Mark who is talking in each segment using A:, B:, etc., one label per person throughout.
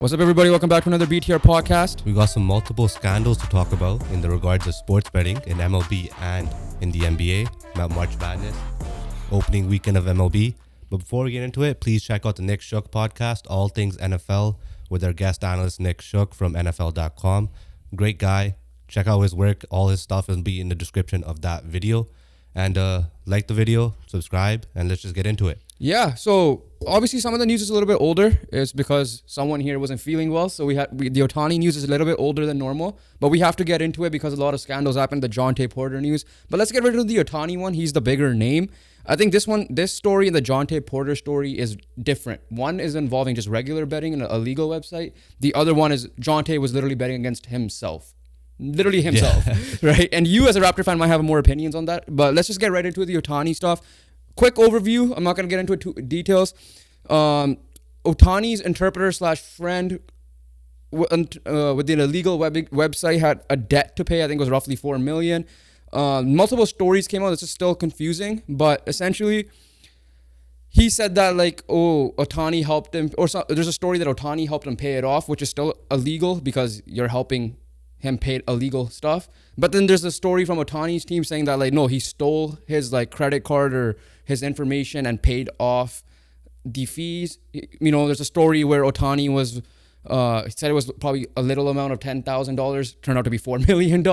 A: What's up, everybody? Welcome back to another BTR podcast.
B: We got some multiple scandals to talk about in the regards of sports betting in MLB and in the NBA, March Madness, opening weekend of MLB. But before we get into it, please check out the Nick Shook podcast, All Things NFL, with our guest analyst Nick Shook from NFL.com. Great guy. Check out his work. All his stuff will be in the description of that video. And like the video, subscribe, and let's just get into it.
A: Yeah, so obviously some of the news is a little bit older. It's because someone here wasn't feeling well. So the Ohtani news is a little bit older than normal. But we have to get into it because a lot of scandals happened, the Jonte Porter news. But let's get rid of the Ohtani one. He's the bigger name. I think this story and the Jonte Porter story is different. One is involving just regular betting in a legal website. The other one is Jonte was literally betting against himself. Literally himself, right? And you as a Raptor fan might have more opinions on that. But let's just get right into the Ohtani stuff. Quick overview. I'm not going to get into it too details. Ohtani's interpreter / friend within a legal website had a debt to pay. I think it was roughly $4 million. Multiple stories came out. This is still confusing, but essentially he said that Ohtani helped him, there's a story that Ohtani helped him pay it off, which is still illegal because you're helping him pay illegal stuff. But then there's a story from Ohtani's team saying that no, he stole his credit card or his information and paid off the fees. There's a story where Ohtani was said it was probably a little amount of $10,000, turned out to be $4 million.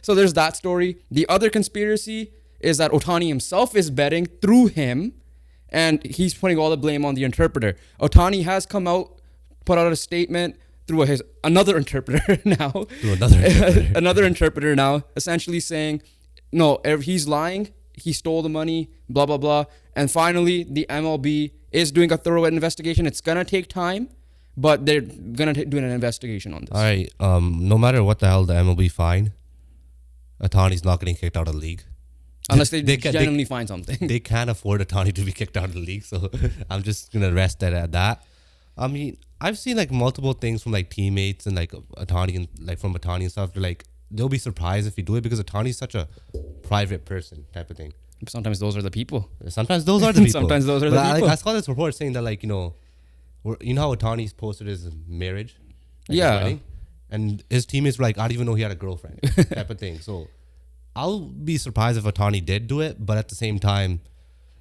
A: So there's that story. The other conspiracy is that Ohtani himself is betting through him, and he's putting all the blame on the interpreter. Ohtani has come out, put out a statement through another interpreter now. Another interpreter now, essentially saying, no, he's lying. He stole the money, blah, blah, blah. And finally, the MLB is doing a thorough investigation. It's going to take time, but they're going to do an investigation on this.
B: All right. No matter what the hell the MLB fine, Ohtani's not getting kicked out of the league.
A: Unless they genuinely find something.
B: They can't afford Ohtani to be kicked out of the league. So I'm just going to rest it at that. I mean, I've seen multiple things from teammates and Ohtani and from Ohtani and stuff. They'll be surprised if you do it because Ohtani's such a private person type of thing.
A: Sometimes those are the people.
B: Sometimes those are the people.
A: Sometimes those are the people.
B: I saw this report saying that how Ohtani's posted his marriage.
A: Yeah.
B: His and his teammates were I didn't even know he had a girlfriend type of thing. So I'll be surprised if Ohtani did do it, but at the same time,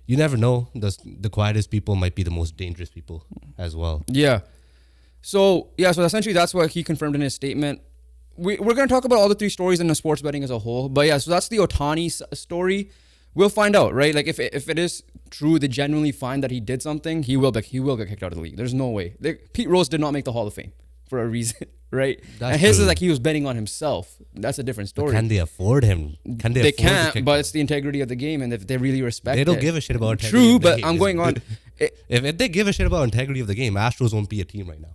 B: you never know. The quietest people might be the most dangerous people as well.
A: Yeah. So essentially that's what he confirmed in his statement. We're going to talk about all the three stories in the sports betting as a whole. But yeah, so that's the Ohtani story. We'll find out, right? If it is true, they genuinely find that he did something, he will get kicked out of the league. There's no way. Pete Rose did not make the Hall of Fame for a reason, right? And his is he was betting on himself. That's a different story.
B: But can they afford him?
A: They can't, but it's the integrity of the game, and if they really respect it.
B: They don't give a shit about integrity.
A: True, but I'm going on.
B: If they give a shit about integrity of the game, Astros won't be a team right now.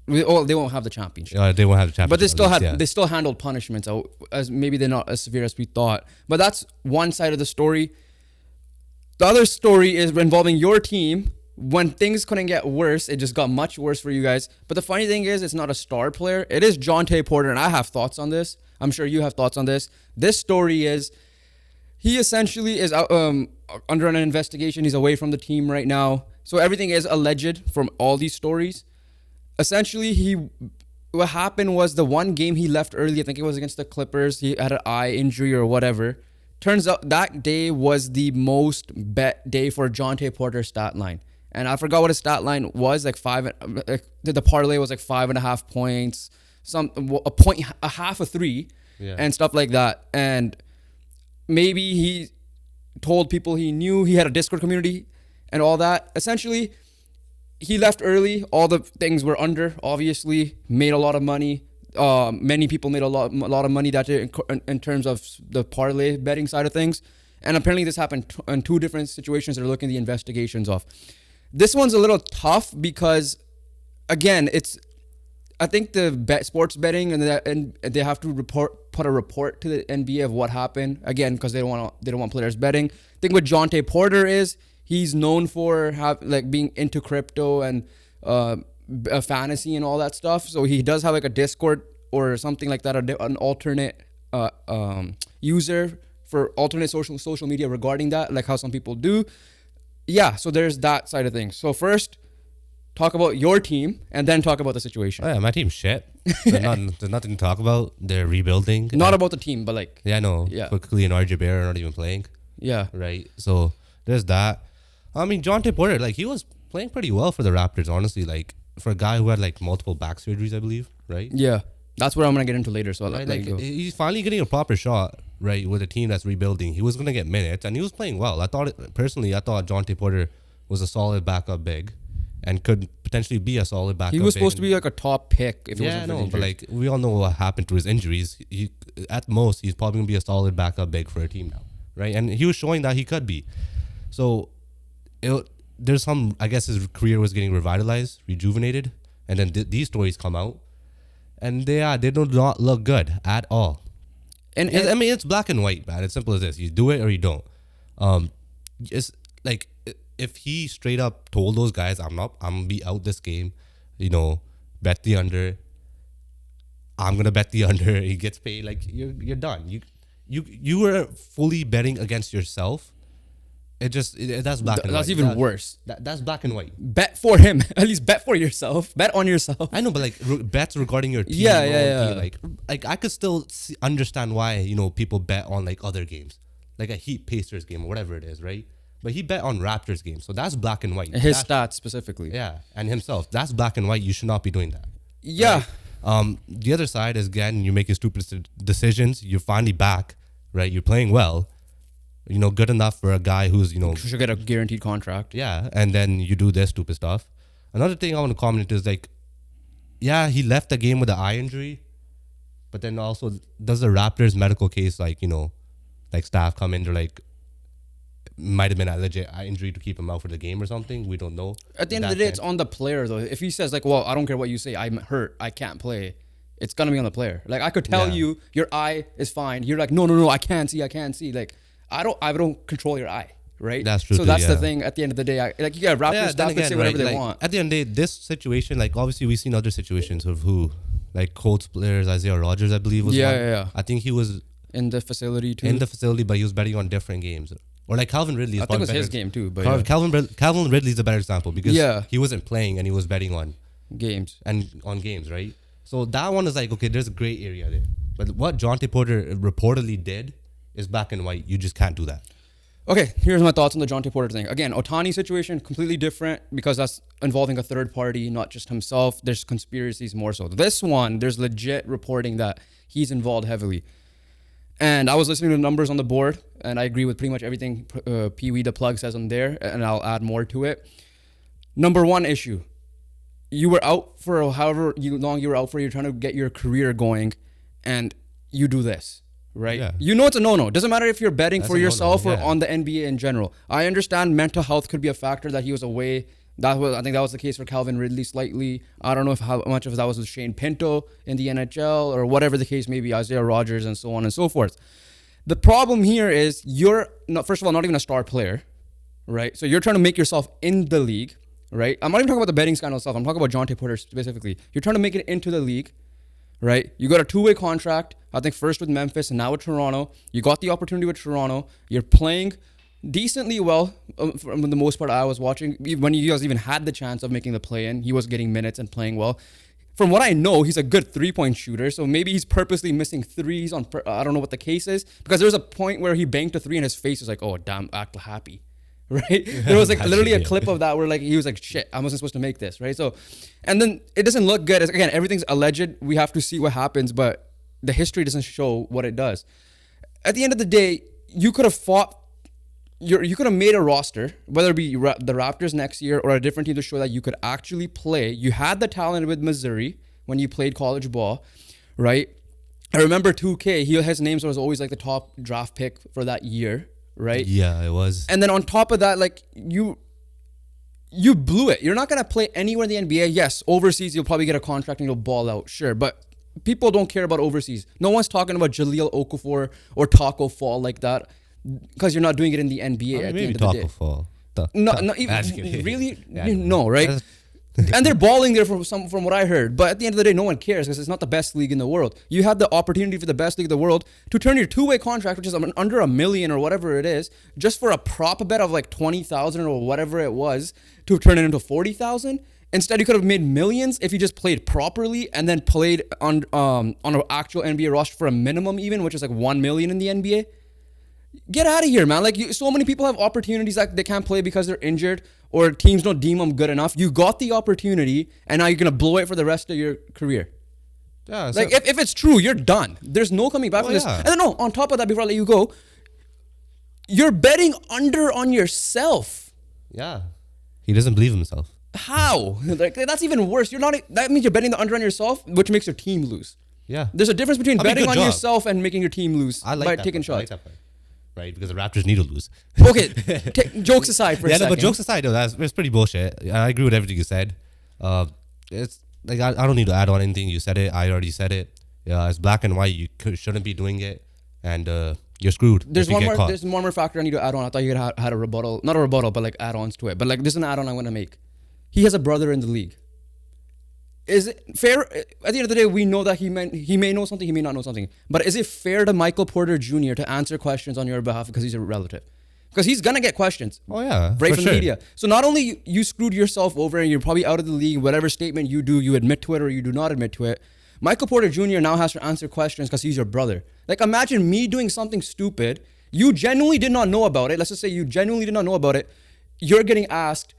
A: They won't have the championship.
B: They won't have the championship.
A: But they still handled punishments as maybe they're not as severe as we thought. But that's one side of the story. The other story is involving your team. When things couldn't get worse, it just got much worse for you guys. But the funny thing is, it's not a star player. It is Jonte Porter, and I have thoughts on this. I'm sure you have thoughts on this. This story is, he essentially is under an investigation. He's away from the team right now. So everything is alleged from all these stories. Essentially, what happened was the one game he left early, I think it was against the Clippers, he had an eye injury or whatever. Turns out that day was the most bet day for Jonte Porter's stat line. And I forgot what his stat line was, the parlay was 5.5 points, a point, a half a three, and stuff like that. And maybe he told people he knew, he had a Discord community and all that. Essentially, he left early. All the things were under, obviously, made a lot of money. Many people made a lot of money that day in terms of the parlay betting side of things. And apparently this happened in two different situations they're looking the investigations of. This one's a little tough because, again, I think the sports betting and they have to put a report to the NBA of what happened. Again, because they don't want players betting. The thing with Jonte Porter is he's known for being into crypto and fantasy and all that stuff. So he does have a Discord or something like that, an alternate user for alternate social media regarding that, like how some people do. Yeah, so there's that side of things. So first, talk about your team, and then talk about the situation.
B: Oh, yeah, my team's shit. There's nothing to talk about. They're rebuilding.
A: Not about the team, but like...
B: Yeah, I know.
A: Yeah.
B: Quickly and RJ Barrett are not even playing.
A: Yeah.
B: Right. So there's that. I mean, Jonte Porter, like, he was playing pretty well for the Raptors, honestly. Like, for a guy who had like multiple back surgeries, I believe. Right.
A: Yeah. That's what I'm gonna get into later. So I'll
B: Right,
A: let you
B: like,
A: go.
B: he's finally getting a proper shot, right, with a team that's rebuilding. He was gonna get minutes, and he was playing well. I thought Jonte Porter was a solid backup big, and could potentially be a solid backup.
A: He was
B: big.
A: supposed to be like a top pick if it
B: Yeah,
A: wasn't for
B: no,
A: his
B: but
A: injuries.
B: like we all know what happened to his injuries. He, at most, he's probably gonna be a solid backup big for a team now, right? And he was showing that he could be. So, there's some. I guess his career was getting revitalized, rejuvenated, and then these stories come out, and they do not look good at all.
A: And
B: I mean, it's black and white, man. It's simple as this: you do it or you don't. It's like if he straight up told those guys, I'm gonna be out this game, bet the under. I'm gonna bet the under. He gets paid. Like you're done. You were fully betting against yourself. That's black and white.
A: that's even worse.
B: That's black and white.
A: Bet for him. At least bet for yourself. Bet on yourself.
B: I know, but like bets regarding your team.
A: Yeah.
B: Like I could still understand why people bet on like other games, like a Heat Pacers game or whatever it is, right? But he bet on Raptors games, so that's black and white.
A: His stats specifically.
B: Yeah, and himself. That's black and white. You should not be doing that.
A: Yeah.
B: Right? The other side is, again, you're making stupid decisions. You're finally back, right? You're playing well. Good enough for a guy who's
A: should get a guaranteed contract.
B: Yeah, and then you do this stupid stuff. Another thing I want to comment is like, yeah, he left the game with an eye injury, but then also does the Raptors medical case like staff come in, they're like, might have been a legit eye injury to keep him out for the game or something. We don't know.
A: At the end of the day, it's on the player though. If he says like, well, I don't care what you say, I'm hurt, I can't play, it's gonna be on the player. Like I could tell you your eye is fine. You're like, no, I can't see. Like I don't control your eye, right?
B: That's true.
A: So that's the thing. At the end of the day, Raptors staff can say whatever they want.
B: At the end of the day, this situation, like obviously we've seen other situations of who, like Colts players, Isaiah Rodgers, I believe was one.
A: Yeah.
B: I think he was
A: in the facility too.
B: But he was betting on different games. Or like Calvin Ridley.
A: I think it was his game too. But
B: Calvin Ridley's a better example because he wasn't playing and he was betting on
A: games,
B: right? So that one is like, okay, there's a gray area there. But what Jonte Porter reportedly did is black and white. You just can't do that.
A: Okay, here's my thoughts on the Jonte Porter thing. Again, Ohtani situation, completely different because that's involving a third party, not just himself. There's conspiracies more so. This one, there's legit reporting that he's involved heavily. And I was listening to the numbers on the board, and I agree with pretty much everything Pee Wee the Plug says on there, and I'll add more to it. Number one issue, you were out for however long you were out for, you're trying to get your career going, and you do this, right?
B: Yeah.
A: It's a no-no. Doesn't matter if you're betting for yourself or
B: yeah.
A: on the NBA in general. I understand mental health could be a factor that he was away. I think that was the case for Calvin Ridley slightly. I don't know how much of that was with Shane Pinto in the NHL or whatever the case may be, Isaiah Rodgers and so on and so forth. The problem here is you're, first of all, not even a star player, right? So you're trying to make yourself in the league, right? I'm not even talking about the betting scandal stuff. I'm talking about Jonte Porter specifically. You're trying to make it into the league, right? You got a two-way contract, I think first with Memphis and now with Toronto. You got the opportunity with Toronto. You're playing decently well for the most part. I was watching when you guys even had the chance of making the play-in. He was getting minutes and playing well. From what I know, he's a good three-point shooter, so maybe he's purposely missing threes. I don't know what the case is, because there's a point where he banked a three and his face was like, oh damn, act happy, right? There was like literally a clip of that where like he was like, shit, I wasn't supposed to make this, right? So, and then it doesn't look good. Again, everything's alleged. We have to see what happens, but the history doesn't show what it does. At the end of the day, you could have fought. You could have made a roster, whether it be the Raptors next year or a different team, to show that you could actually play. You had the talent with Missouri when you played college ball, right? I remember 2K, his name was always like the top draft pick for that year, right?
B: Yeah, it was.
A: And then on top of that, like you blew it. You're not going to play anywhere in the NBA. Yes, overseas, you'll probably get a contract and you'll ball out, sure. But people don't care about overseas. No one's talking about Jahlil Okafor or Taco Fall like that, because you're not doing it in the NBA at the end of the day.
B: Fall.
A: No, even really, no, right? And they're balling there from what I heard. But at the end of the day, no one cares because it's not the best league in the world. You had the opportunity for the best league in the world to turn your two-way contract, which is under $1 million or whatever it is, just for a prop bet of like 20,000 or whatever it was, to turn it into 40,000. Instead, you could have made millions if you just played properly and then played on an actual NBA roster for a minimum, even, which is like 1 million in the NBA. Get out of here, man. Like, so many people have opportunities that they can't play because they're injured or teams don't deem them good enough. You got the opportunity, and now you're gonna blow it for the rest of your career.
B: Yeah,
A: like if it's true, you're done. There's no coming back from this. And then on top of that, before I let you go, you're betting under on yourself.
B: Yeah, he doesn't believe himself.
A: How? Like, that's even worse. That means you're betting the under on yourself, which makes your team lose.
B: Yeah,
A: there's a difference between betting on yourself and making your team lose by taking shots.
B: I like that part. Right, because the Raptors need to lose.
A: Okay, jokes aside for a second.
B: Yeah, but jokes aside, though, it's pretty bullshit. I agree with everything you said. It's like I don't need to add on anything. You said it. I already said it. Yeah, it's black and white. You shouldn't be doing it, and you're screwed.
A: There's one more factor I need to add on. I thought you had a rebuttal, not a rebuttal, but like add-ons to it. But like, this is an add-on I'm gonna make. He has a brother in the league. Is it fair? At the end of the day, we know that he may know something, he may not know something. But is it fair to Michael Porter Jr. to answer questions on your behalf because he's a relative? Because he's gonna get questions.
B: Oh yeah,
A: right from the media. So not only you screwed yourself over and you're probably out of the league, whatever statement you do, you admit to it or you do not admit to it. Michael Porter Jr. now has to answer questions because he's your brother. Like, imagine me doing something stupid. You genuinely did not know about it. Let's just say you genuinely did not know about it. You're getting asked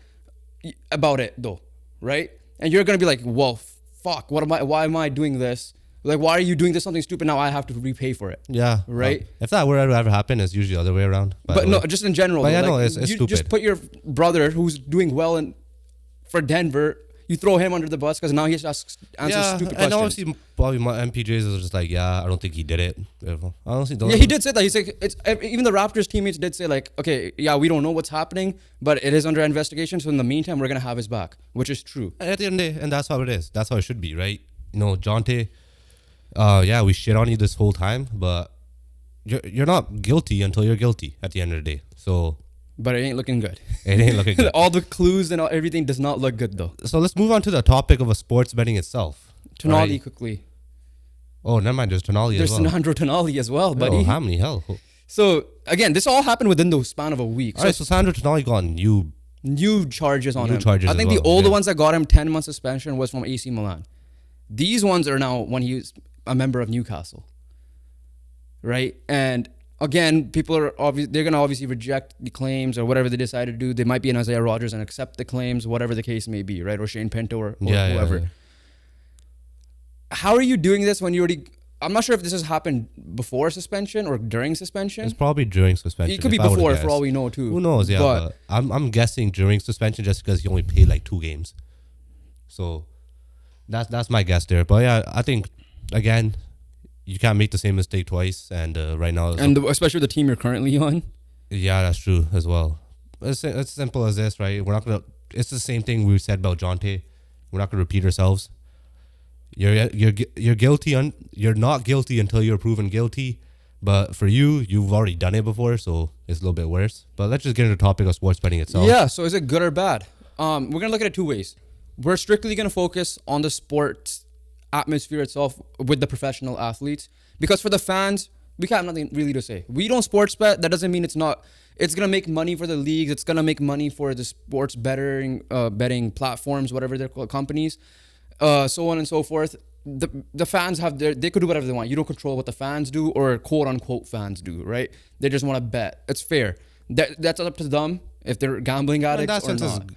A: about it though, right? And you're gonna be like, well, fuck, why am I doing this? Like, why are you doing this something stupid? Now I have to repay for it. Yeah. Right?
B: If that were to ever happen, it's usually the other way around.
A: But no, just in general.
B: But yeah, no, it's stupid.
A: Just put your brother who's doing well for Denver, you throw him under the bus because now he has to answer stupid questions.
B: And obviously, probably my MPJs was just like, yeah, I don't think he did it. Honestly,
A: yeah, he did say that. He's like, even the Raptors teammates did say like, okay, yeah, we don't know what's happening, but it is under investigation. So in the meantime, we're gonna have his back, which is true.
B: And at the end of the day, and that's how it is. That's how it should be, right? You know, Jonte. Yeah, we shit on you this whole time, but you're not guilty until you're guilty at the end of the day. So.
A: But it ain't looking good.
B: It ain't looking good.
A: All the clues and everything does not look good though.
B: So let's move on to the topic of sports betting itself.
A: Tonali quickly.
B: Oh, never mind. There's Tonali as well.
A: There's Sandro Tonali as well, buddy.
B: Oh, how many hell?
A: So again, this all happened within the span of a week.
B: Alright, so Sandro Tonali got
A: new charges on him.
B: Charges
A: I think the older ones that got him 10 months suspension was from AC Milan. These ones are now when he's a member of Newcastle. Right? And again, people are they're going to obviously reject the claims or whatever they decide to do. They might be an Isaiah Rodgers and accept the claims, whatever the case may be, right? Or Shane Pinto or whoever. Yeah. How are you doing this when you already... I'm not sure if this has happened before suspension or during suspension.
B: It's probably during suspension.
A: It could be before, for all we know, too.
B: Who knows, yeah. But I'm guessing during suspension just because he only played like 2 games. So that's my guess there. But yeah, I think, again... You can't make the same mistake twice, and right now...
A: And especially the team you're currently on.
B: Yeah, that's true as well. It's simple as this, right? We're not going to... It's the same thing we said about Jonte. We're not going to repeat ourselves. You're guilty. You're not guilty until you're proven guilty. But for you've already done it before, so it's a little bit worse. But let's just get into the topic of sports betting itself.
A: Yeah, so is it good or bad? We're going to look at it 2 ways. We're strictly going to focus on the sports atmosphere itself with the professional athletes, because for the fans we have nothing really to say. We don't sports bet. That doesn't mean it's gonna make money for the leagues. It's gonna make money for the sports betting platforms, whatever they're called, companies, so on and so forth. The fans they could do whatever they want. You don't control what the fans do or quote unquote fans do, right? They just want to bet. It's fair. That's up to them if they're gambling addicts or not.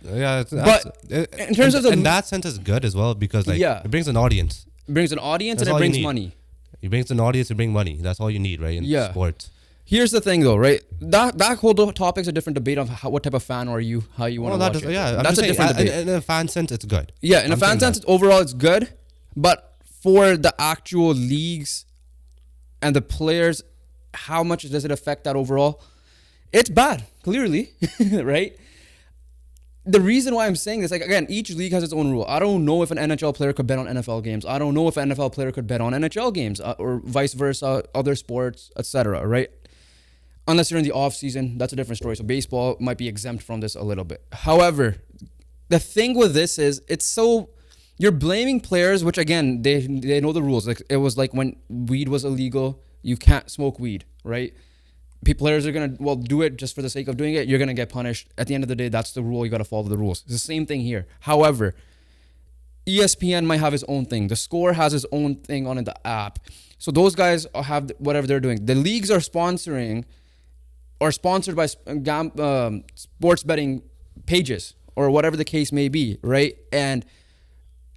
A: In terms of
B: in that sense, it's good as well because it brings an audience.
A: It brings an audience and it brings money.
B: It brings an audience and bring money. That's all you need, right? In sports.
A: Here's the thing, though, right? That whole topic's a different debate of what type of fan are you, how you want to watch it.
B: Yeah,
A: that's a different debate.
B: In a fan sense, it's good.
A: Yeah, in a fan sense, overall, it's good. But for the actual leagues and the players, how much does it affect that overall? It's bad, clearly, right? The reason why I'm saying this, like, again, each league has its own rule. I don't know if an NHL player could bet on NFL games. I don't know if an NFL player could bet on NHL games or vice versa, other sports, etc., right? Unless you're in the off season, that's a different story. So baseball might be exempt from this a little bit. However, the thing with this is you're blaming players, which again, they know the rules. Like, it was like when weed was illegal, you can't smoke weed, right? Players are going to, do it just for the sake of doing it. You're going to get punished. At the end of the day, that's the rule. You got to follow the rules. It's the same thing here. However, ESPN might have his own thing. The Score has his own thing on the app. So those guys have whatever they're doing. The leagues are sponsored by sports betting pages or whatever the case may be, right? And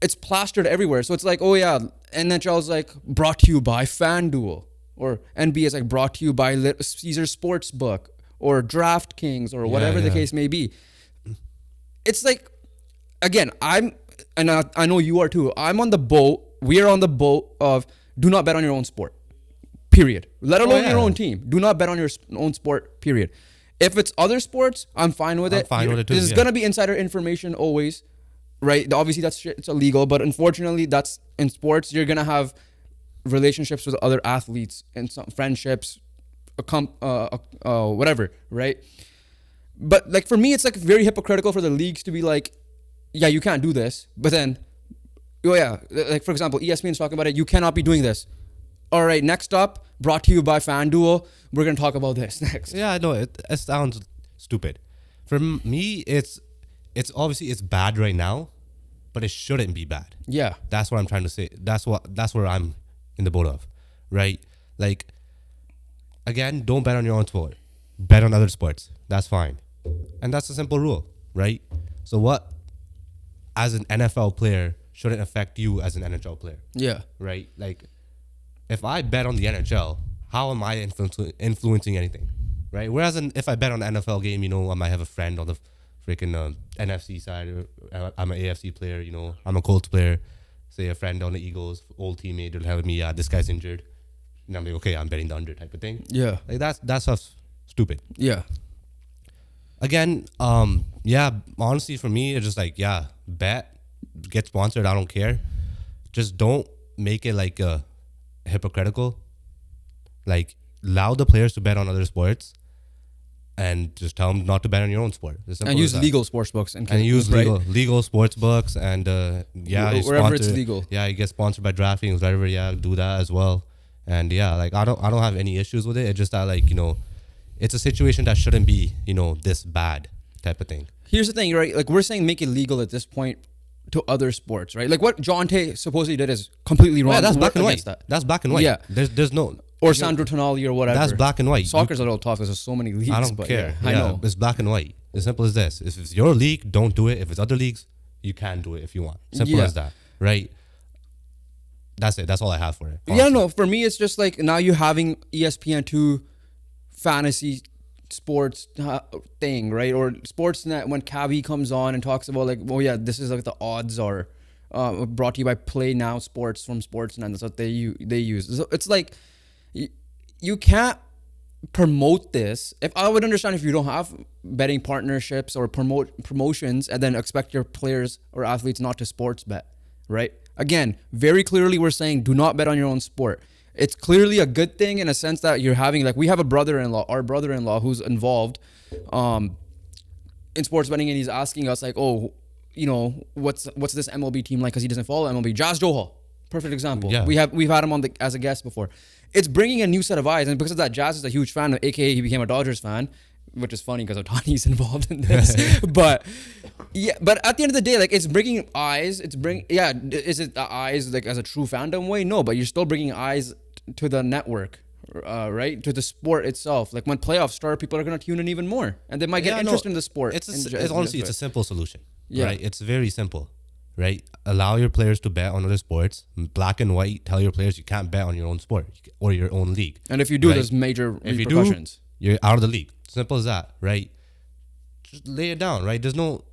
A: it's plastered everywhere. So it's like, oh yeah, NHL is like brought to you by FanDuel, or NBA is like brought to you by Caesar Sportsbook or DraftKings or whatever the case may be. It's like, again, I know you are too. I'm on the boat. We are on the boat of do not bet on your own sport, period. Let alone your own team. Do not bet on your own sport, period. If it's other sports, I'm fine with it.
B: I'm fine with it too.
A: There's gonna be insider information always, right? Obviously, it's illegal, but unfortunately, that's in sports. You're gonna have relationships with other athletes and some friendships, whatever, right? But like for me, it's like very hypocritical for the leagues to be like, yeah, you can't do this, but then, oh yeah, like for example, ESPN's talking about it. You cannot be doing this. All right, next up, brought to you by FanDuel. We're gonna talk about this next.
B: Yeah, I know it sounds stupid. For me, it's obviously it's bad right now, but it shouldn't be bad.
A: Yeah,
B: that's what I'm trying to say. That's where I'm in the boat of, right? Like, again, don't bet on your own sport. Bet on other sports. That's fine, and that's a simple rule, right? So what, as an NFL player, shouldn't affect you as an NHL player?
A: Yeah,
B: right. Like, if I bet on the NHL, how am I influencing anything, right? Whereas if I bet on the NFL game, I might have a friend on the freaking NFC side. Or I'm an AFC player, I'm a Colts player. Say a friend on the Eagles, old teammate, will tell me, yeah, this guy's injured. And I'm like, okay, I'm betting the under type of thing.
A: Yeah.
B: Like that's stuff's stupid.
A: Yeah.
B: Again, honestly for me, it's just like, yeah, bet, get sponsored, I don't care. Just don't make it like hypocritical. Like, allow the players to bet on other sports and just tell them not to bet on your own sport.
A: And use legal sports books.
B: And use legal sports books and
A: wherever it's legal.
B: Yeah, you get sponsored by DraftKings, whatever, do that as well. And yeah, like I don't have any issues with it. It's just that, like, it's a situation that shouldn't be, this bad type of thing.
A: Here's the thing, right? Like, we're saying make it legal at this point to other sports, right? Like what John Tay supposedly did is completely wrong.
B: Yeah, that's black and white.
A: That.
B: That's black and white.
A: Yeah.
B: There's no...
A: Or Sandro Tonali or whatever.
B: That's black and white.
A: Soccer's a little tough because there's so many leagues.
B: I don't care. Yeah, I know. It's black and white. As simple as this. If it's your league, don't do it. If it's other leagues, you can do it if you want. Simple as that, right? That's it. That's all I have for it. Honestly.
A: Yeah, no. For me, it's just like now you having ESPN2 fantasy sports thing, right? Or Sportsnet when Cavi comes on and talks about like, oh yeah, this is like the odds are brought to you by Play Now Sports from Sportsnet. That's what they use. So it's like you can't promote this. If I would understand if you don't have betting partnerships or promotions and then expect your players or athletes not to sports bet, right? Again, very clearly we're saying do not bet on your own sport. It's clearly a good thing in a sense that you're having, like, we have our brother-in-law who's involved in sports betting, and he's asking us like, oh, what's this MLB team like? Because he doesn't follow MLB. Jazz Johal, perfect example. Yeah. We've had him on as a guest before. It's bringing a new set of eyes, and because of that, Jazz is a huge fan, aka he became a Dodgers fan, which is funny because Otani's involved in this. But yeah, but at the end of the day, like, it's bringing eyes. Is it the eyes like as a true fandom way? No, but you're still bringing eyes to the network, right? To the sport itself. Like when playoffs start, people are going to tune in even more, and they might get interested in the sport.
B: It's honestly a simple solution. Yeah. Right? It's very simple, right? Allow your players to bet on other sports. Black and white. Tell your players you can't bet on your own sport or your own league.
A: And if you do, right? There's major repercussions.
B: You're out of the league. Simple as that, right? Just lay it down, right? There's no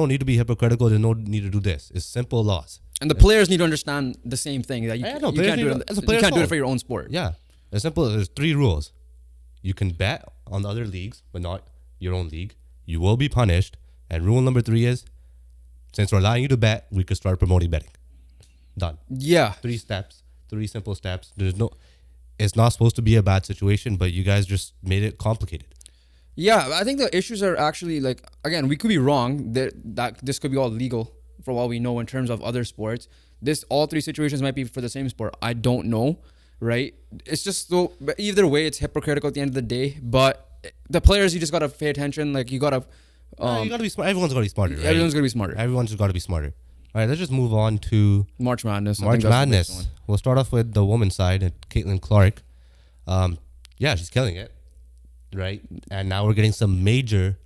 B: need to be hypocritical. There's no need to do this. It's simple laws.
A: And the players need to understand the same thing, that you can't do it for your own sport.
B: Yeah. As simple as there's 3 rules. You can bet on the other leagues, but not your own league. You will be punished. And rule number 3 is, since we're allowing you to bet, we could start promoting betting. Done.
A: Yeah.
B: 3 steps. 3 simple steps. It's not supposed to be a bad situation, but you guys just made it complicated.
A: Yeah, I think the issues are actually, like, again, we could be wrong that this could be all legal for all we know in terms of other sports. All 3 situations might be for the same sport. I don't know, right? It's just so, but either way, it's hypocritical at the end of the day. But the players, you just gotta pay attention. Like, you gotta
B: be smart. Everyone's gotta be smarter. Right?
A: Everyone's gotta be smarter.
B: Everyone's just gotta be smarter. All right, let's just move on to
A: March Madness. I
B: March
A: think that's the biggest
B: Madness. We'll start off with the women's side, Caitlin Clark. Yeah, she's killing it, right? And now we're getting some major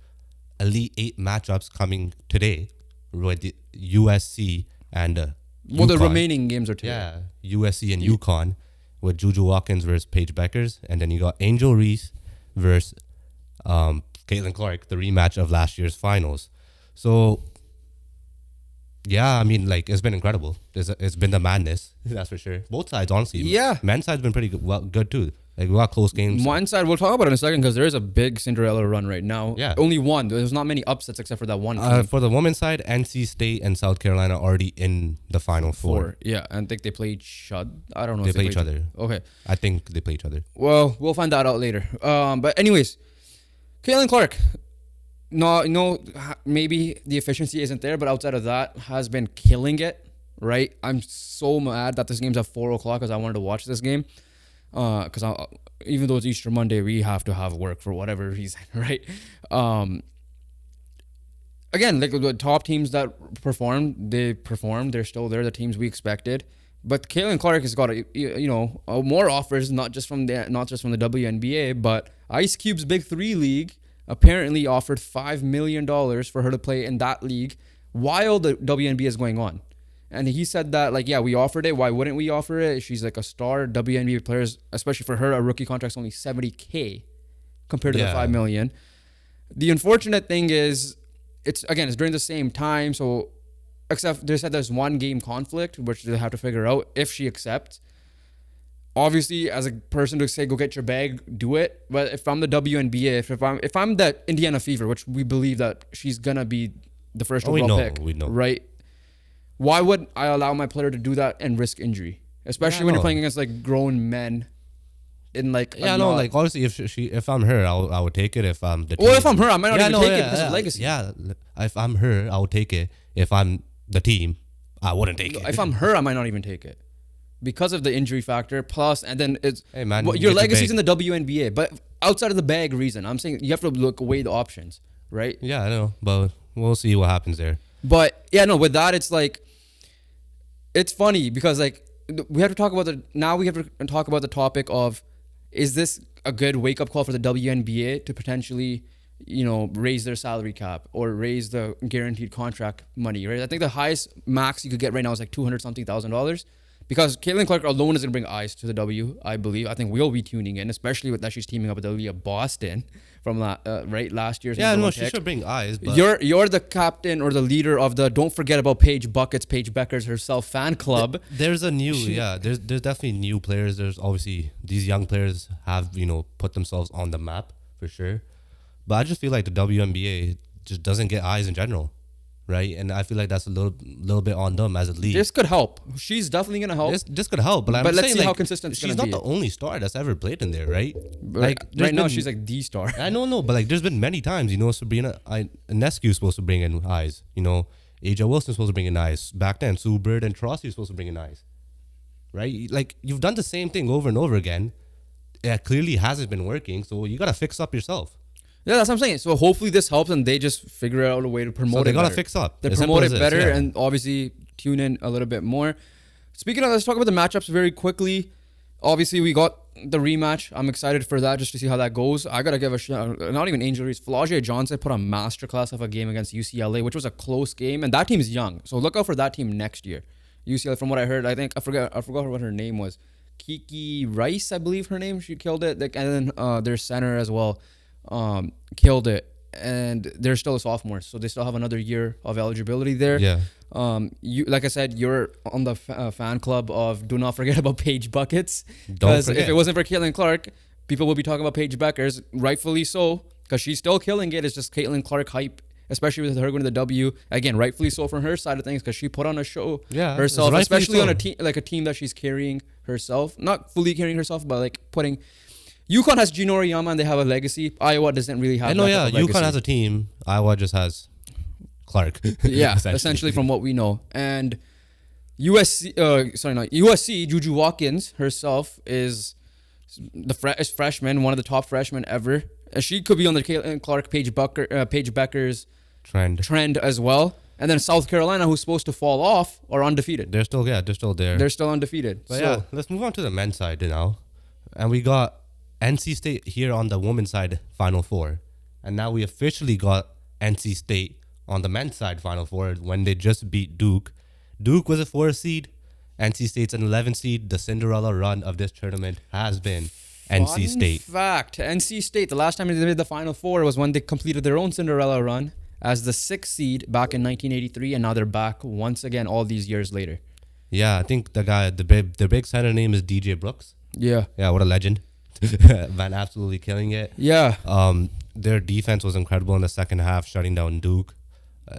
B: Elite 8 matchups coming today with the USC and
A: Well, the
B: UConn.
A: remaining games are today.
B: Yeah, USC and UConn with Juju Watkins versus Paige Beckers. And then you got Angel Reese versus Caitlin Clark, the rematch of last year's finals. So, yeah, I mean, like, it's been incredible. It's been the madness, that's for sure. Both sides, honestly.
A: Yeah.
B: Men's side's been pretty good too. Like, we got close games.
A: One side, we'll talk about it in a second because there is a big Cinderella run right now.
B: Yeah.
A: Only one. There's not many upsets except for that one team.
B: For the women's side, NC State and South Carolina already in the Final Four.
A: Yeah, and I think they play each other. I don't know.
B: They
A: if
B: play each other.
A: Okay.
B: I think they play each other.
A: Well, we'll find that out later. But anyways, Caitlin Clark. No, maybe the efficiency isn't there, but outside of that, has been killing it. Right? I'm so mad that this game's at 4:00 because I wanted to watch this game. Because even though it's Easter Monday, we have to have work for whatever reason, right? Again, like the top teams that performed, they performed. They're still there, the teams we expected. But Caitlin Clark has got more offers, not just from the WNBA, but Ice Cube's Big Three League apparently offered $5 million for her to play in that league while the WNBA is going on. And he said that, like, yeah, we offered it. Why wouldn't we offer it? She's like a star. WNBA players, especially for her, a rookie contract's only $70K compared to the $5 million. The unfortunate thing is, it's during the same time. So, except they said there's one game conflict, which they have to figure out if she accepts. Obviously, as a person to say, go get your bag, do it. But if I'm the WNBA, if I'm the Indiana Fever, which we believe that she's gonna be the first overall pick,
B: we know,
A: right? Why would I allow my player to do that and risk injury? Especially when you're playing against like grown men in like
B: like honestly, if I'm her, I would take it. If I'm the team.
A: Well, if I'm her, I might not even take it because of legacy.
B: Yeah, if I'm her, I would take it. If I'm the team, I wouldn't take it.
A: If I'm her, I might not even take it because of the injury factor. Plus, and then it's
B: your
A: legacy's in the WNBA, but outside of the bag reason, I'm saying you have to away the options, right?
B: Yeah, I know, but we'll see what happens there.
A: But yeah, no, with that, it's like. It's funny because like we have to talk about the topic of, is this a good wake up call for the WNBA to potentially, raise their salary cap or raise the guaranteed contract money, right? I think the highest max you could get right now is like $200,000 because Caitlin Clark alone is going to bring eyes to the W, I believe. I think we'll be tuning in, especially with that she's teaming up with Aaliyah Boston from last year's.
B: Yeah, no, she should bring eyes. But
A: you're the captain or the leader of the Don't Forget About Paige Beckers herself fan club.
B: There's there's definitely new players. There's obviously these young players have put themselves on the map for sure. But I just feel like the WNBA just doesn't get eyes in general. Right, and I feel like that's a little bit on them as a league.
A: This could help. She's definitely gonna help.
B: This could help, but
A: let's
B: saying,
A: see how consistent
B: she's not the only star that's ever played in there, right?
A: Like right now, she's like the star.
B: I don't know, but like there's been many times, Sabrina Ionescu is supposed to bring in eyes. Aja Wilson's supposed to bring in eyes. Back then, Sue Bird and Trosty is supposed to bring in eyes. Right, like you've done the same thing over and over again. It clearly hasn't been working, so you gotta fix up yourself.
A: Yeah, that's what I'm saying. So hopefully this helps and they just figure out a way to promote it.
B: They gotta fix up.
A: They promote it better and obviously tune in a little bit more. Speaking of, let's talk about the matchups very quickly. Obviously, we got the rematch. I'm excited for that just to see how that goes. I gotta give a shout. Not even Angel Reese. Flaugier Johnson put a masterclass of a game against UCLA, which was a close game, and that team is young. So look out for that team next year. UCLA, from what I heard, I forgot what her name was. Kiki Rice, I believe her name. She killed it. And then their center as well. Killed it, and they're still a sophomore, so they still have another year of eligibility there.
B: Yeah.
A: You, like I said, you're on the fan club of Do Not Forget About Paige Buckets, because if it wasn't for Caitlin Clark, people would be talking about Paige Beckers, rightfully so, because she's still killing it. It's just Caitlin Clark hype, especially with her going to the W. Again, rightfully so from her side of things, because she put on a show herself, especially on a team that she's carrying herself, not fully carrying herself, but like putting. UConn has Gino Oriyama and they have a legacy. Iowa doesn't really have.
B: UConn has a team. Iowa just has Clark.
A: Yeah, essentially from what we know. And USC. Juju Watkins herself is the freshman, one of the top freshmen ever. She could be on the Caitlin Clark, Paige Beckers trend as well. And then South Carolina, who's supposed to fall off, are undefeated.
B: They're still there.
A: They're still undefeated.
B: But yeah, let's move on to the men's side now. And we got NC State here on the women's side Final Four. And now we officially got NC State on the men's side Final Four when they just beat Duke. Duke was a 4 seed. NC State's an 11 seed. The Cinderella run of this tournament has been NC State.
A: Fact, NC State, the last time they made the Final Four was when they completed their own Cinderella run as the 6th seed back in 1983, and now they're back once again all these years later.
B: Yeah, I think the big center name is DJ Brooks.
A: Yeah.
B: Yeah, what a legend. Man, absolutely killing it.
A: Yeah.
B: Their defense was incredible in the second half, shutting down Duke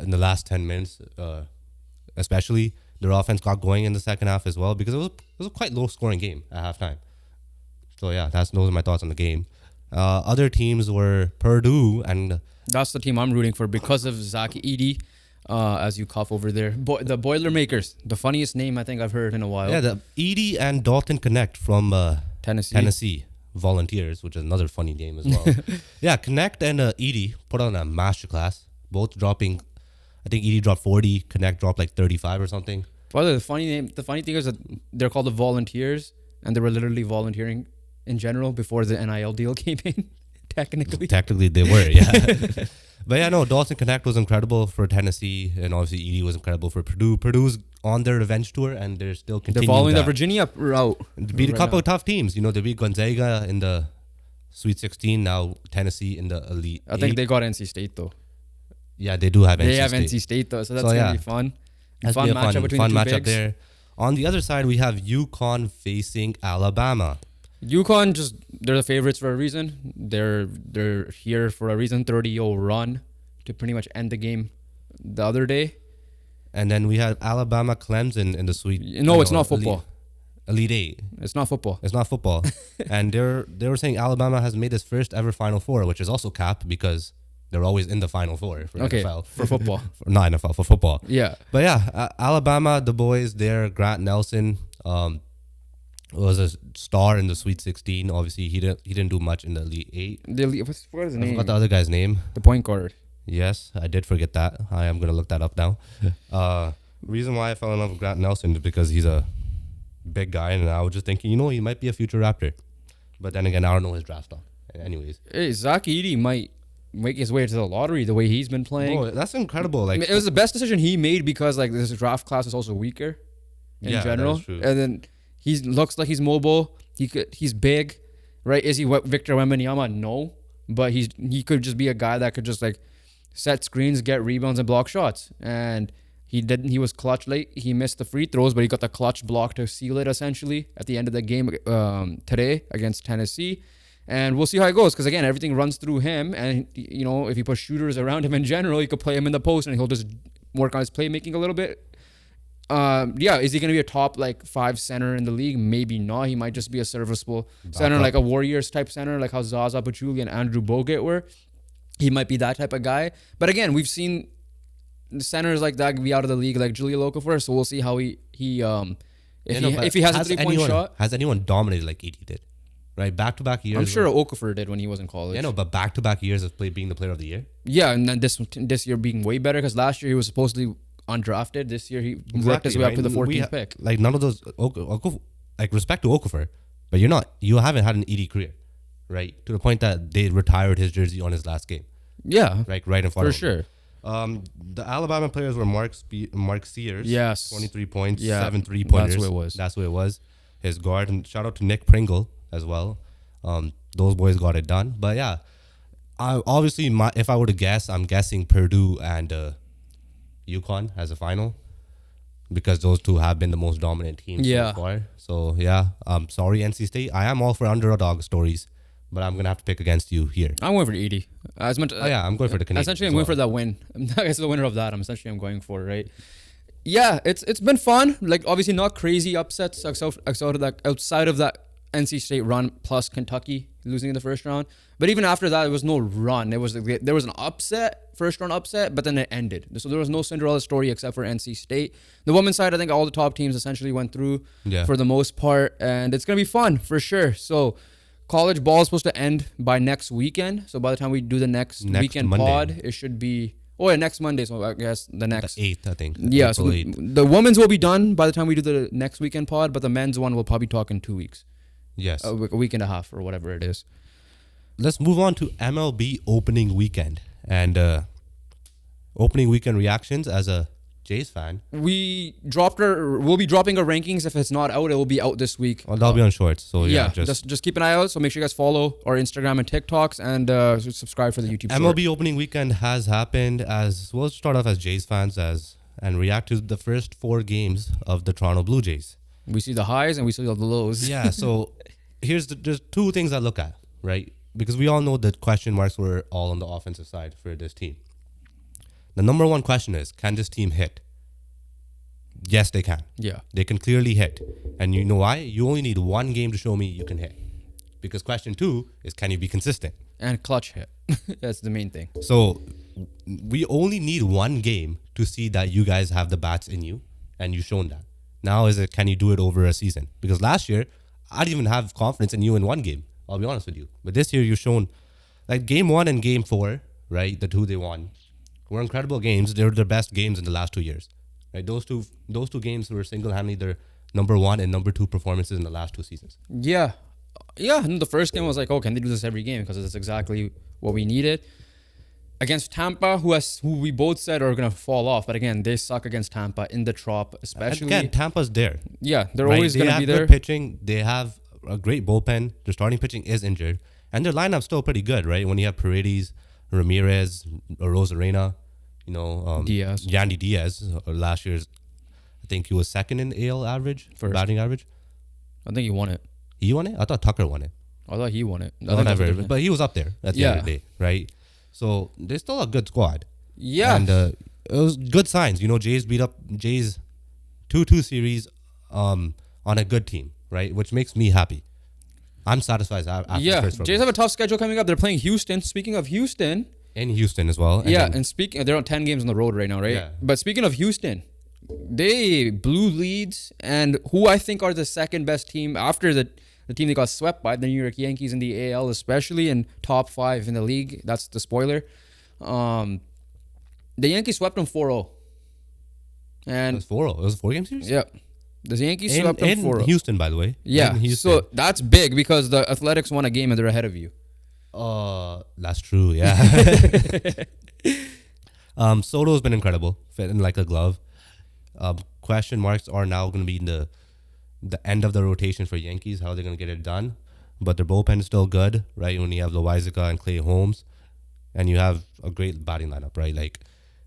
B: in the last 10 minutes, especially. Their offense got going in the second half as well because it was a quite low-scoring game at halftime. So, yeah, those are my thoughts on the game. Other teams were Purdue, and
A: that's the team I'm rooting for because of Zach Edey, as you cough over there. The Boilermakers, the funniest name I think I've heard in a while.
B: Yeah, the Edey and Dalton Connect from Tennessee Volunteers, which is another funny name as well. Yeah, Connect and Edey put on a masterclass, both dropping. I think Edey dropped 40, Connect dropped like 35 or something.
A: By the way, the funny thing is that they're called the Volunteers, and they were literally volunteering in general before the NIL deal came in. Technically
B: they were, yeah. But yeah, no, Dalton Connect was incredible for Tennessee, and obviously Edey was incredible for Purdue. Purdue's on their revenge tour, and they're still continuing.
A: They're following the Virginia route.
B: They beat a couple of tough teams. You know, they beat Gonzaga in the Sweet 16. Now Tennessee in the Elite.
A: I think they got NC State though.
B: Yeah, they do have NC State.
A: They have NC State though, so that's gonna be fun.
B: That's
A: fun matchup between the two
B: matchup
A: bigs.
B: there. On the other side, we have UConn facing Alabama.
A: UConn they're the favorites for a reason. They're here for a reason. 30-0 run to pretty much end the game the other day.
B: And then we have Alabama Clemson in the Sweet.
A: No, it's not football.
B: Elite Eight.
A: It's not football.
B: It's not football. And they were saying Alabama has made its first ever Final Four, which is also cap because they're always in the Final Four for NFL.
A: For football.
B: Not NFL, for football.
A: Yeah.
B: But yeah, Alabama, the boys there, Grant Nelson was a star in the Sweet 16. Obviously, he didn't do much in the Elite Eight.
A: What is his name?
B: I forgot the other guy's name.
A: The point guard.
B: Yes, I did forget that. I am going to look that up now. Reason why I fell in love with Grant Nelson is because he's a big guy, and I was just thinking, he might be a future Raptor. But then again, I don't know his draft stock. Anyways.
A: Hey, Zach Edey might make his way to the lottery the way he's been playing.
B: Oh, that's incredible. Like,
A: it was the best decision he made because this draft class is also weaker in general.
B: That is true.
A: And then he looks like he's mobile. He's big, right? Is he Victor Wembanyama? No, but he could just be a guy that could just like set screens, get rebounds, and block shots. And he was clutch late. He missed the free throws, but he got the clutch block to seal it essentially at the end of the game today against Tennessee. And we'll see how it goes because, again, everything runs through him. And, if you put shooters around him in general, you could play him in the post and he'll just work on his playmaking a little bit. Is he going to be a top, 5 center in the league? Maybe not. He might just be a serviceable center, like a Warriors-type center, like how Zaza Pachulia and Andrew Bogut were. He might be that type of guy. But, again, we've seen centers like that be out of the league, like Julia Okafor. So we'll see how if he has a 3-point shot.
B: Has anyone dominated like Edey did? Right, back-to-back years.
A: I'm sure Okafor did when he was in college.
B: Yeah, no, but back-to-back years of being the player of the year.
A: Yeah, and then this year being way better because last year he was supposedly undrafted. This year he worked his way up to the 14th pick.
B: Like none of those, respect to Okafor, but you haven't had an Edey career, right? To the point that they retired his jersey on his last game.
A: Yeah,
B: right in front of him.
A: For sure.
B: The Alabama players were Mark Sears.
A: Yes,
B: 23 points, 7 3-pointers. That's what it was. His guard, and shout out to Nick Pringle as well. Those boys got it done. But yeah, if I were to guess, I'm guessing Purdue and UConn as a final because those two have been the most dominant teams so far. So yeah, sorry NC State. I am all for underdog stories, but I'm gonna have to pick against you here.
A: I'm going for Edey. I'm
B: going for the Canadians.
A: Essentially, I'm going for that win. I guess the winner of that. I'm going for, right? Yeah, it's been fun. Like obviously not crazy upsets outside of that NC State run plus Kentucky losing in the first round. But even after that, there was no run. There was an first round upset, but then it ended. So there was no Cinderella story except for NC State. The women's side, I think all the top teams essentially went through for the most part, and it's gonna be fun for sure. So college ball is supposed to end by next weekend. So by the time we do the next weekend
B: Monday.
A: pod, it should be Oh, yeah, next Monday. So I guess the next.
B: The 8th, I think.
A: Yeah, so
B: April 8th.
A: the women's will be done by the time we do the next weekend pod, but the men's one will probably talk in 2 weeks.
B: Yes.
A: A week and a half or whatever it is.
B: Let's move on to MLB Opening Weekend. And Opening Weekend reactions as a Jays fan.
A: We'll be dropping our rankings. If it's not out, it will be out this week.
B: Well, that'll be on shorts. So
A: yeah,
B: just
A: just keep an eye out. So make sure you guys follow our Instagram and TikToks and subscribe for the YouTube
B: MLB Opening Weekend has happened. As we'll start off as Jays fans and react to the first 4 games of the Toronto Blue Jays.
A: We see the highs and we see all the lows.
B: Yeah, so there's 2 things I look at, right? Because we all know that question marks were all on the offensive side for this team. The number one question is, can this team hit? Yes, they can.
A: Yeah.
B: They can clearly hit. And you know why? You only need 1 game to show me you can hit. Because question 2 is, can you be consistent?
A: And clutch hit. That's the main thing.
B: So we only need 1 game to see that you guys have the bats in you, and you've shown that. Now is it, can you do it over a season? Because last year, I didn't even have confidence in you in 1 game. I'll be honest with you. But this year, you've shown, like game 1 and game 4, right? The 2 they won were incredible games. They were the best games in the last 2 years. Right? Those two games were single-handedly their number 1 and number 2 performances in the last 2 seasons.
A: Yeah. Yeah. And the first game was like, oh, can they do this every game? Because it's exactly what we needed. Against Tampa, who we both said are going to fall off. But again, they suck against Tampa in the Trop, especially.
B: Again, Tampa's there.
A: Yeah, they're always going to be there.
B: They have good pitching. They have a great bullpen. Their starting pitching is injured. And their lineup's still pretty good, right? When you have Paredes, Ramirez, Rosarena,
A: Diaz.
B: Yandy Diaz. Last year's, I think he was second in AL average,
A: First.
B: batting average.
A: I think he won it.
B: He won it? I thought Tucker won it.
A: I thought he won it.
B: Whatever. But he was up there at the end of the day, right? So they're still a good squad.
A: Yeah.
B: And it was good signs. Jays beat up Jays 2-2 series on a good team, right? Which makes me happy. I'm satisfied after the first
A: Jays have a tough schedule coming up. They're playing Houston. Speaking of Houston.
B: In Houston as well.
A: They're on 10 games on the road right now, right?
B: Yeah.
A: But speaking of Houston, they blew leads, and who I think are the second best team after the team they got swept by, the New York Yankees in the AL, especially in top 5 in the league. That's the spoiler. The Yankees swept them 4-0. And
B: it was 4-0. It was a 4-game series?
A: Yeah. The Yankees swept them 4-0.
B: In Houston, by the way.
A: Yeah. So that's big because the Athletics won a game and they're ahead of you.
B: That's true, yeah. Soto's been incredible, fitting like a glove. Question marks are now going to be in the end of the rotation for Yankees, how they're going to get it done. But their bullpen is still good, right? When you have Loizaga and Clay Holmes, and you have a great batting lineup, right? Like,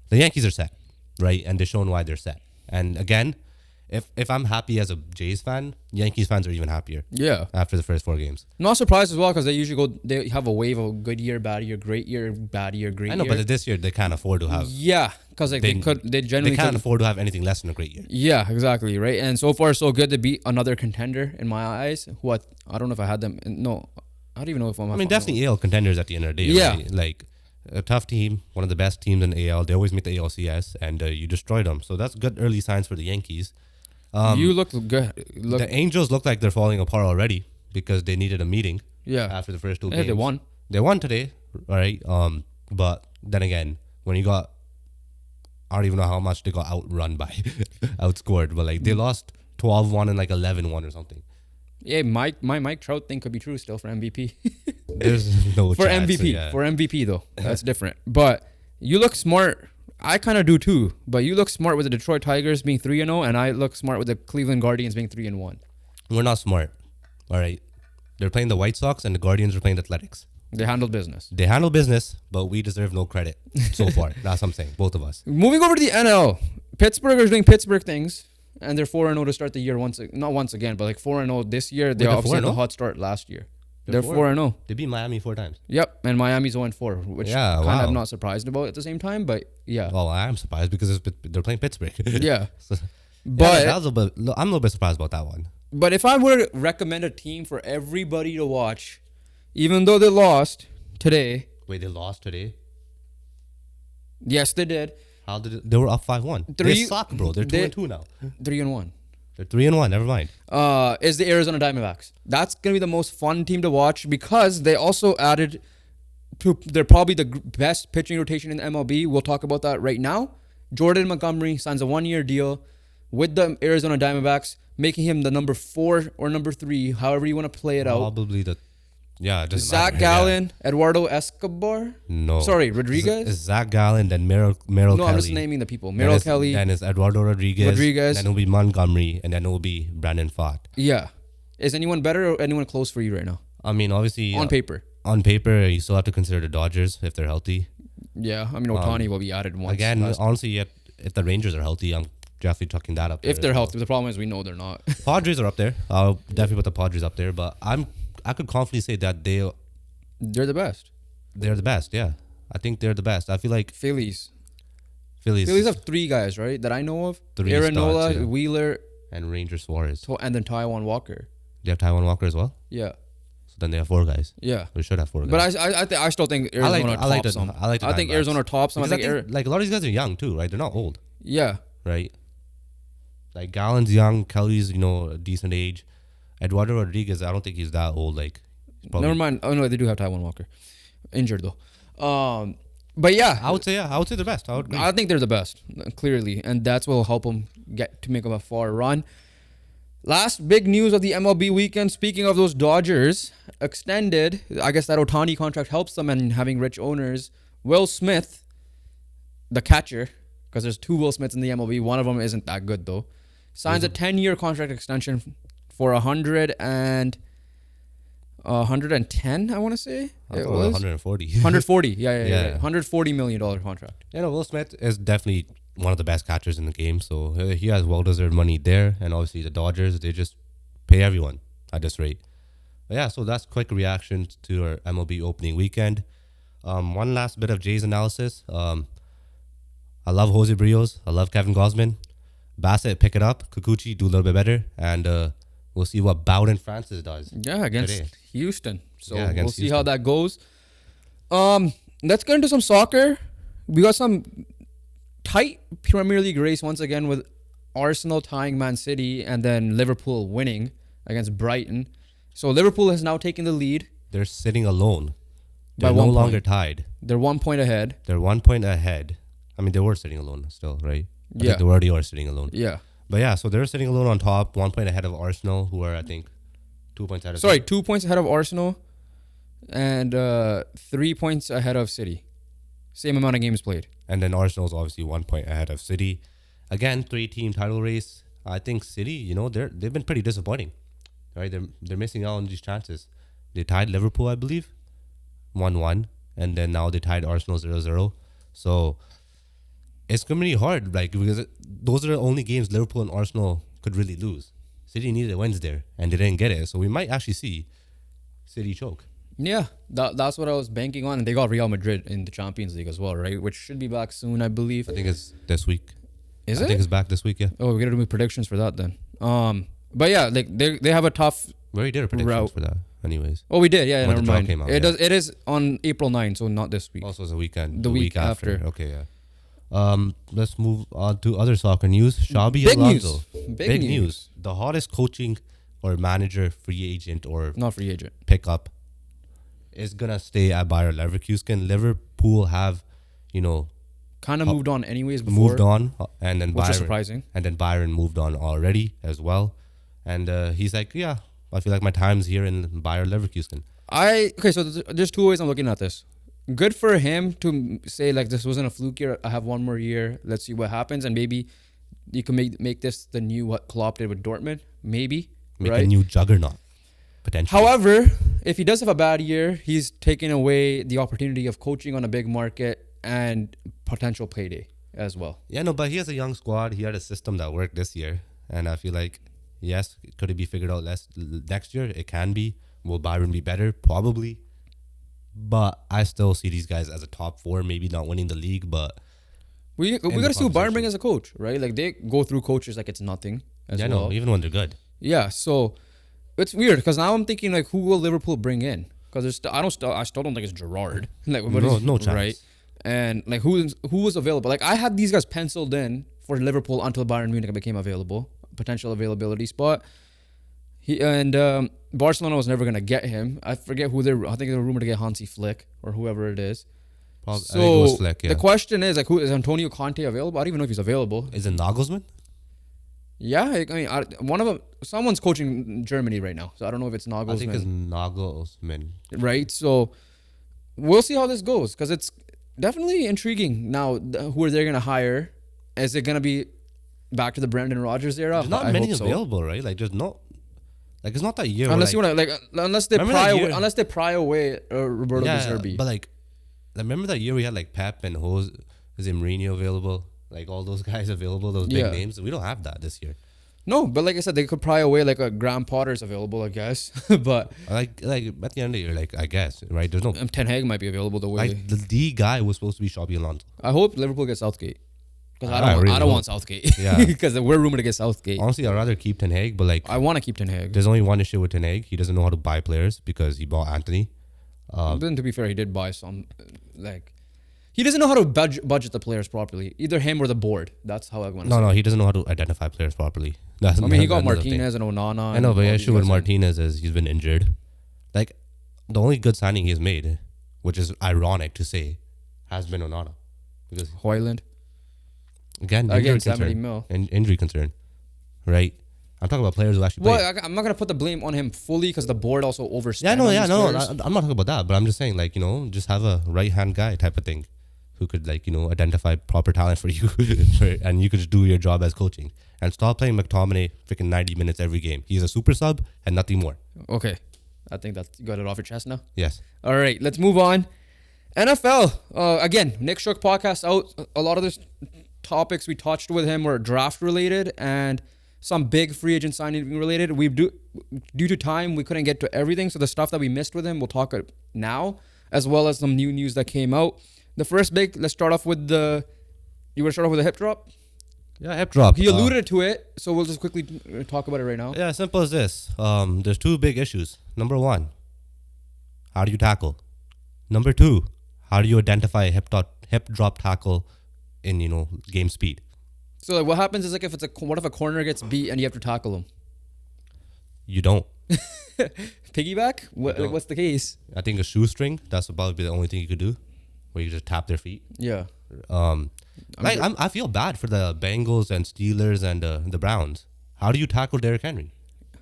B: the Yankees are set, right? And they're showing why they're set. And again, if I'm happy as a Jays fan, Yankees fans are even happier.
A: Yeah.
B: After the first 4 games.
A: Not surprised as well because they have a wave of good year, bad year, great year, bad year, great year.
B: I know, but this year they can't afford to have.
A: Yeah, because they
B: can't afford to have anything less than a great year.
A: Yeah, exactly, right? And so far, so good to beat another contender in my eyes. Who I don't know if I had them. No, I don't even know if I'm.
B: Definitely AL contenders at the end of the day.
A: Yeah.
B: Right? Like, a tough team, one of the best teams in AL. They always make the ALCS, and you destroyed them. So that's good early signs for the Yankees.
A: You look good.
B: The Angels look like they're falling apart already because they needed a meeting.
A: Yeah.
B: After the first 2 games.
A: They won.
B: They won today, all right? But then again, when you got, I don't even know how much they got outrun by, outscored, but like they lost 12-1 and like 11-1 or something.
A: Yeah, my Mike Trout thing could be true still for MVP.
B: There's no
A: for
B: chance.
A: MVP.
B: Yeah.
A: For MVP though, that's different. But you look smart. I kind of do too, but you look smart with the Detroit Tigers being 3-0, and I look smart with the Cleveland Guardians being 3-1.
B: We're not smart, all right? They're playing the White Sox, and the Guardians are playing the Athletics.
A: They handled business.
B: They handle business, but we deserve no credit so far. That's what I'm saying, both of us.
A: Moving over to the NL, Pittsburgh is doing Pittsburgh things, and they're 4-0 to start the year not once again, but like 4-0 this year. They obviously had a hot start last year. They're 4-0.
B: They beat Miami 4 times.
A: Yep, and Miami's 0-4, which I'm not surprised about at the same time, but yeah.
B: Well, I am surprised because they're playing Pittsburgh.
A: Yeah.
B: But I'm a little bit surprised about that one.
A: But if I were to recommend a team for everybody to watch, even though they lost today.
B: Wait, they lost today?
A: Yes, they did.
B: How did they were up 5-1. They suck, bro. They're 2-2 now.
A: 3-1.
B: They're 3-1. Never mind.
A: Is the Arizona Diamondbacks. That's gonna be the most fun team to watch because they also added they're probably the best pitching rotation in the MLB. We'll talk about that right now. Jordan Montgomery signs a 1-year deal with the Arizona Diamondbacks, making him the number 4 or number 3, however you want to play it out.
B: Probably the
A: Zach Gallen, Eduardo Escobar.
B: No,
A: Sorry, Rodriguez.
B: It's Zach Gallen, then Merrill Kelly.
A: No, I'm just naming the people. Merrill Kelly.
B: Then it's Eduardo Rodriguez. Then it'll be Montgomery, and then it'll be Brandon Pfaadt.
A: Yeah. Is anyone better or anyone close for you right now?
B: I mean, obviously
A: on paper.
B: On paper, you still have to consider the Dodgers if they're healthy.
A: Yeah, I mean Ohtani will be added once.
B: Again, honestly, if the Rangers are healthy, I'm definitely chucking that up there.
A: If they're healthy, the problem is we know they're not.
B: Padres are up there. I'll definitely put the Padres up there, but I could confidently say that
A: they're the best.
B: They're the best, yeah. I think they're the best. I feel like
A: Phillies
B: have
A: 3 guys, right, that I know of.
B: 3
A: Aaron Nola,
B: yeah.
A: Wheeler,
B: and Ranger Suarez.
A: And then Taijuan Walker.
B: They have Taijuan Walker as well?
A: Yeah.
B: So then they have 4 guys.
A: Yeah.
B: We should have 4 guys.
A: But I still think Arizona tops them. I think Arizona tops them.
B: I think like a lot of these guys are young too, right? They're not old.
A: Yeah.
B: Right? Like Gallen's young, Kelly's, a decent age. Eduardo Rodriguez, I don't think he's that old. Like,
A: never mind. Oh no, they do have Taijuan Walker. Injured though. But yeah.
B: I would say the best. I would agree.
A: I think they're the best, clearly. And that's what will help them get to make a far run. Last big news of the MLB weekend. Speaking of those Dodgers, extended. I guess that Ohtani contract helps them and having rich owners. Will Smith, the catcher, because there's 2 Will Smiths in the MLB. One of them isn't that good though. Signs a 10-year contract extension for 110. I want to say
B: it was 140.
A: 140. Yeah. $140 million contract.
B: Will Smith is definitely one of the best catchers in the game, so he has well-deserved money there. And obviously the Dodgers, they just pay everyone at this rate. But yeah, so that's quick reaction to our MLB opening weekend. One last bit of Jay's analysis. I love Jose Brios. I love Kevin Gausman. Bassett, pick it up. Kikuchi, do a little bit better. And we'll see what Bowden Francis does.
A: Yeah, against today. Houston. So
B: yeah,
A: we'll see how that goes. Let's get into some soccer. We got some tight Premier League race once again with Arsenal tying Man City and then Liverpool winning against Brighton. So Liverpool has now taken the lead.
B: They're sitting alone. They're no longer tied.
A: They're 1 point ahead.
B: They're 1 point ahead. I mean, they were sitting alone still, right? I think they already are sitting alone.
A: Yeah.
B: But yeah, so they're sitting alone on top, 1 point ahead of Arsenal, who are, I think, 2 points ahead of
A: Sorry, 2 points ahead of Arsenal and 3 points ahead of City. Same amount of games played.
B: And then Arsenal's obviously 1 point ahead of City. Again, 3-team title race. I think City, they've been pretty disappointing. Right? They're missing out on these chances. They tied Liverpool, I believe, 1-1. And then now they tied Arsenal 0-0. So it's going to be hard, because those are the only games Liverpool and Arsenal could really lose. City needed wins there, and they didn't get it. So we might actually see City choke.
A: Yeah, that's what I was banking on. And they got Real Madrid in the Champions League as well, right? Which should be back soon, I believe.
B: I think it's this week.
A: Is it?
B: I think it's back this week, yeah.
A: Oh, we're going to do predictions for that then. But yeah, they have a tough
B: We already did a prediction for that, anyways.
A: Oh, we did. Yeah, never mind.
B: Came out,
A: It is on April 9th, so not this week.
B: Also, it's a weekend.
A: The week after.
B: Okay, yeah. Let's move on to other soccer news. Xabi Alonso. Big news. The hottest coaching or manager, free agent or
A: not free agent
B: pickup is gonna stay at Bayer Leverkusen. Liverpool have,
A: kind of moved on anyways before.
B: Moved on, and then
A: which is surprising.
B: And then Byron moved on already as well. And he's like, yeah, I feel like my time's here in Bayer Leverkusen.
A: So there's 2 ways I'm looking at this. Good for him to say this wasn't a fluke year. I have 1 more year. Let's see what happens, and maybe you can make this the new what Klopp did with Dortmund. Maybe
B: make a new juggernaut potentially.
A: However, if he does have a bad year, he's taking away the opportunity of coaching on a big market and potential payday as well.
B: Yeah, no, but he has a young squad. He had a system that worked this year, and I feel like yes, could it be figured out next year? It can be. Will Byron be better? Probably. But I still see these guys as a top 4, maybe not winning the league, but
A: we got to see who Byron brings as a coach, right? They go through coaches like it's nothing as well.
B: No, even when they're good.
A: Yeah, so it's weird because now I'm thinking who will Liverpool bring in? Because I still don't think it's Gerrard.
B: No chance.
A: Right? And who was available? I had these guys penciled in for Liverpool until Bayern Munich became available, potential availability spot. Barcelona was never gonna get him. I forget who they're. I think they were rumored to get Hansi Flick or whoever it is.
B: I think it was Flick, yeah.
A: The question is like, who is Antonio Conte available? I don't even know if he's available.
B: Is it Nagelsmann?
A: Yeah, I mean, one of them. Someone's coaching Germany right now, so I don't know if it's Nagelsmann.
B: I think it's Nagelsmann.
A: Right, so we'll see how this goes because it's definitely intriguing. Now, who are they gonna hire? Is it gonna be back to the Brendan Rodgers era?
B: There's not many available, right? Like, there's no. Like, it's not that year.
A: Unless unless they pry away Roberto
B: De
A: De Zerbi.
B: But like, remember that year we had like Pep and Mourinho available, like all those guys available, those big names. We don't have that this year.
A: No, but like I said, they could pry away like a Graham Potter's available, I guess. But
B: like at the end of the year, like I guess, right? There's no
A: Ten Hag might be available the way.
B: Like the guy was supposed to be Xabi Alonso.
A: I hope Liverpool gets Southgate. Because I don't want Southgate.
B: Yeah.
A: Because we're rumored to get Southgate.
B: Honestly, I'd rather keep Ten Hag, but like
A: I want to keep Ten Hag.
B: There's only one issue with Ten Hag. He doesn't know how to buy players because he bought Anthony.
A: Then to be fair, he did buy some. Like he doesn't know how to budget the players properly. Either him or the board. That's how I want to say.
B: No, he doesn't know how to identify players properly.
A: He got Martinez and Onana.
B: I know, but the issue with Martinez is he's been injured. Like the only good signing he's made, which is ironic to say, has been Onana. Because
A: Højlund.
B: Again,
A: 70 mil.
B: Injury concern, right? I'm talking about players who actually play.
A: Well, I'm not going to put the blame on him fully because the board also overspent.
B: No, I'm not talking about that. But I'm just saying, like, just have a right-hand guy type of thing who could, like, identify proper talent for you. And you could just do your job as coaching. And stop playing McTominay freaking 90 minutes every game. He's a super sub and nothing more.
A: Okay. I think that you got it off your chest now.
B: Yes.
A: All right, let's move on. NFL. Again, Nick Shook podcast out. A lot of the topics we touched with him were draft related and some big free agent signing related. Due to time, we couldn't get to everything. So the stuff that we missed with him, we'll talk now, as well as some new news that came out. The first big, let's start off with the. You want to start off with a hip drop?
B: Yeah, hip drop.
A: He alluded to it, so we'll just quickly talk about it right now.
B: Yeah, simple as this. There's two big issues. Number one, how do you tackle? Number two, how do you identify a hip drop tackle in game speed?
A: So like, what happens is like if what if a corner gets beat and you have to tackle him?
B: You don't.
A: Piggyback? What's the case?
B: I think a shoestring. That's probably the only thing you could do, where you just tap their feet.
A: Yeah.
B: I feel bad for the Bengals and Steelers and the Browns. How do you tackle Derrick Henry?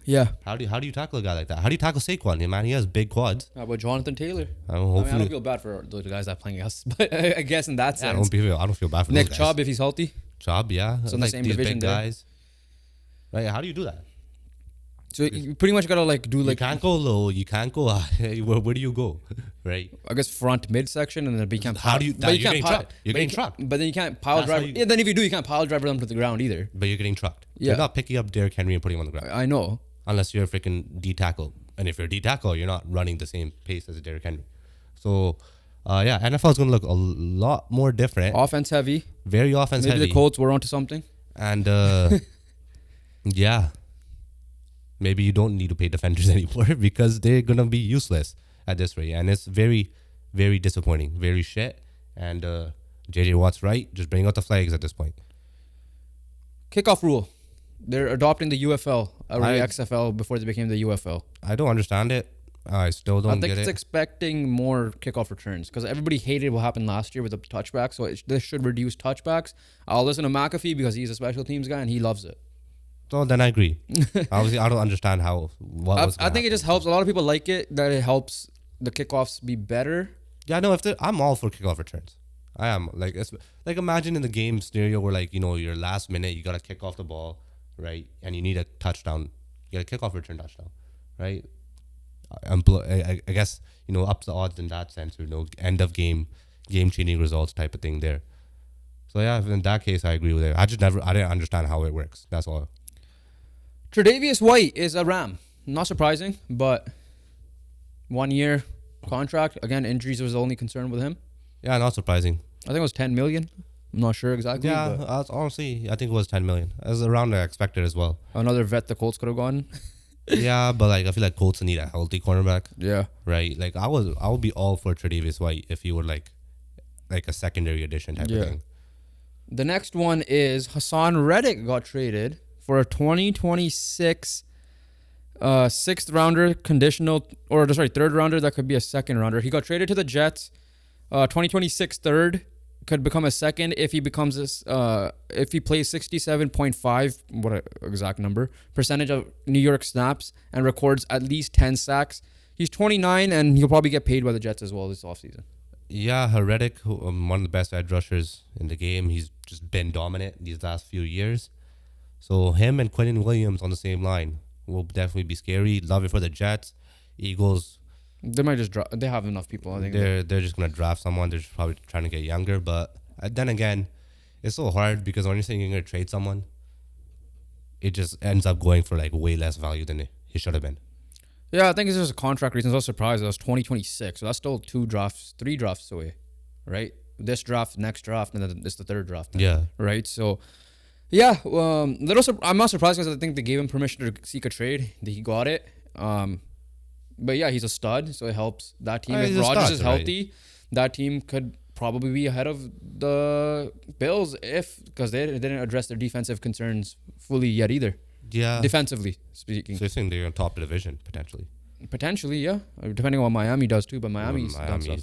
A: Yeah.
B: How do you tackle a guy like that? How do you tackle Saquon? Man, he has big quads.
A: How about Jonathan Taylor?
B: I don't
A: feel bad for the guys that are playing us, but I guess in that sense,
B: I don't feel bad for
A: Nick
B: those guys.
A: Chubb if he's healthy.
B: Chubb, yeah.
A: So in the same division,
B: big guys. Right? How do you do that?
A: So you pretty much gotta
B: You can't go low. You can't go high. Where do you go? Right?
A: I guess front midsection, and then you can't.
B: How do you? You're getting trucked. You're getting trucked.
A: But then you can't pile drive. Yeah. Then if you do, you can't pile drive them to the ground either.
B: But you're getting trucked.
A: Yeah.
B: You're not picking up Derrick Henry and putting him on the ground.
A: I know.
B: Unless you're a freaking D tackle, and if you're a D tackle, you're not running the same pace as a Derrick Henry. So, NFL is going to look a lot more different.
A: Offense heavy.
B: Very offense heavy.
A: Maybe the Colts were onto something.
B: And yeah, maybe you don't need to pay defenders anymore because they're gonna be useless at this rate, and it's very, very disappointing, very shit. And JJ Watt's right. Just bring out the flags at this point.
A: Kickoff rule. They're adopting the UFL or the XFL before they became the UFL.
B: I don't understand it. I still don't get it.
A: I think it's expecting more kickoff returns because everybody hated what happened last year with the touchback. So this should reduce touchbacks. I'll listen to McAfee because he's a special teams guy and he loves it.
B: So then I agree. Obviously, I don't understand
A: I think it just helps. A lot of people like it, that it helps the kickoffs be better.
B: Yeah, no, I'm all for kickoff returns. I am. Like imagine in the game scenario where your last minute, you got to kick off the ball, right? And you need a touchdown. You got a kickoff return touchdown, right? I guess, up the odds in that sense, end of game-changing results type of thing there. So yeah, in that case, I agree with it. I didn't understand how it works. That's all.
A: Tre'Davious White is a Ram. Not surprising, but 1 year contract. Again, injuries was the only concern with him.
B: Yeah, not surprising.
A: I think it was 10 million. I'm not sure exactly.
B: Yeah, honestly, I think it was 10 million. It was around the expected as well.
A: Another vet the Colts could have gone.
B: Yeah, but I feel like Colts need a healthy cornerback.
A: Yeah.
B: Right? I would be all for Tre'Davious White if he were like a secondary addition type of thing.
A: The next one is Hassan Reddick got traded for a 2026 Sixth rounder conditional, or sorry, third rounder that could be a second rounder. He got traded to the Jets. 2026 third could become a second if he becomes this. If he plays 67.5, what a exact number, percentage of New York snaps and records at least 10 sacks. He's 29 and he'll probably get paid by the Jets as well this offseason.
B: Yeah, Heretic, one of the best edge rushers in the game. He's just been dominant these last few years. So him and Quentin Williams on the same line will definitely be scary. Love it for the Jets. Eagles,
A: They might just they have enough people. I think
B: they're just gonna draft someone. They're just probably trying to get younger. But then again, it's so hard because when you're saying you're gonna trade someone, it just ends up going for like way less value than he should have been.
A: Yeah, I think it's just a contract reasons. I was surprised. That was 2026. So that's still 3 drafts away, right? This draft, next draft, and then it's the third draft.
B: Yeah.
A: Right? So, yeah, I'm not surprised because I think they gave him permission to seek a trade. He got it. But yeah, he's a stud, so it helps that team. If Rodgers is healthy, that team could probably be ahead of the Bills because they didn't address their defensive concerns fully yet either.
B: Yeah.
A: Defensively speaking.
B: So you're saying they're on top of the division, potentially?
A: Potentially, yeah. Depending on what Miami does too, but Miami's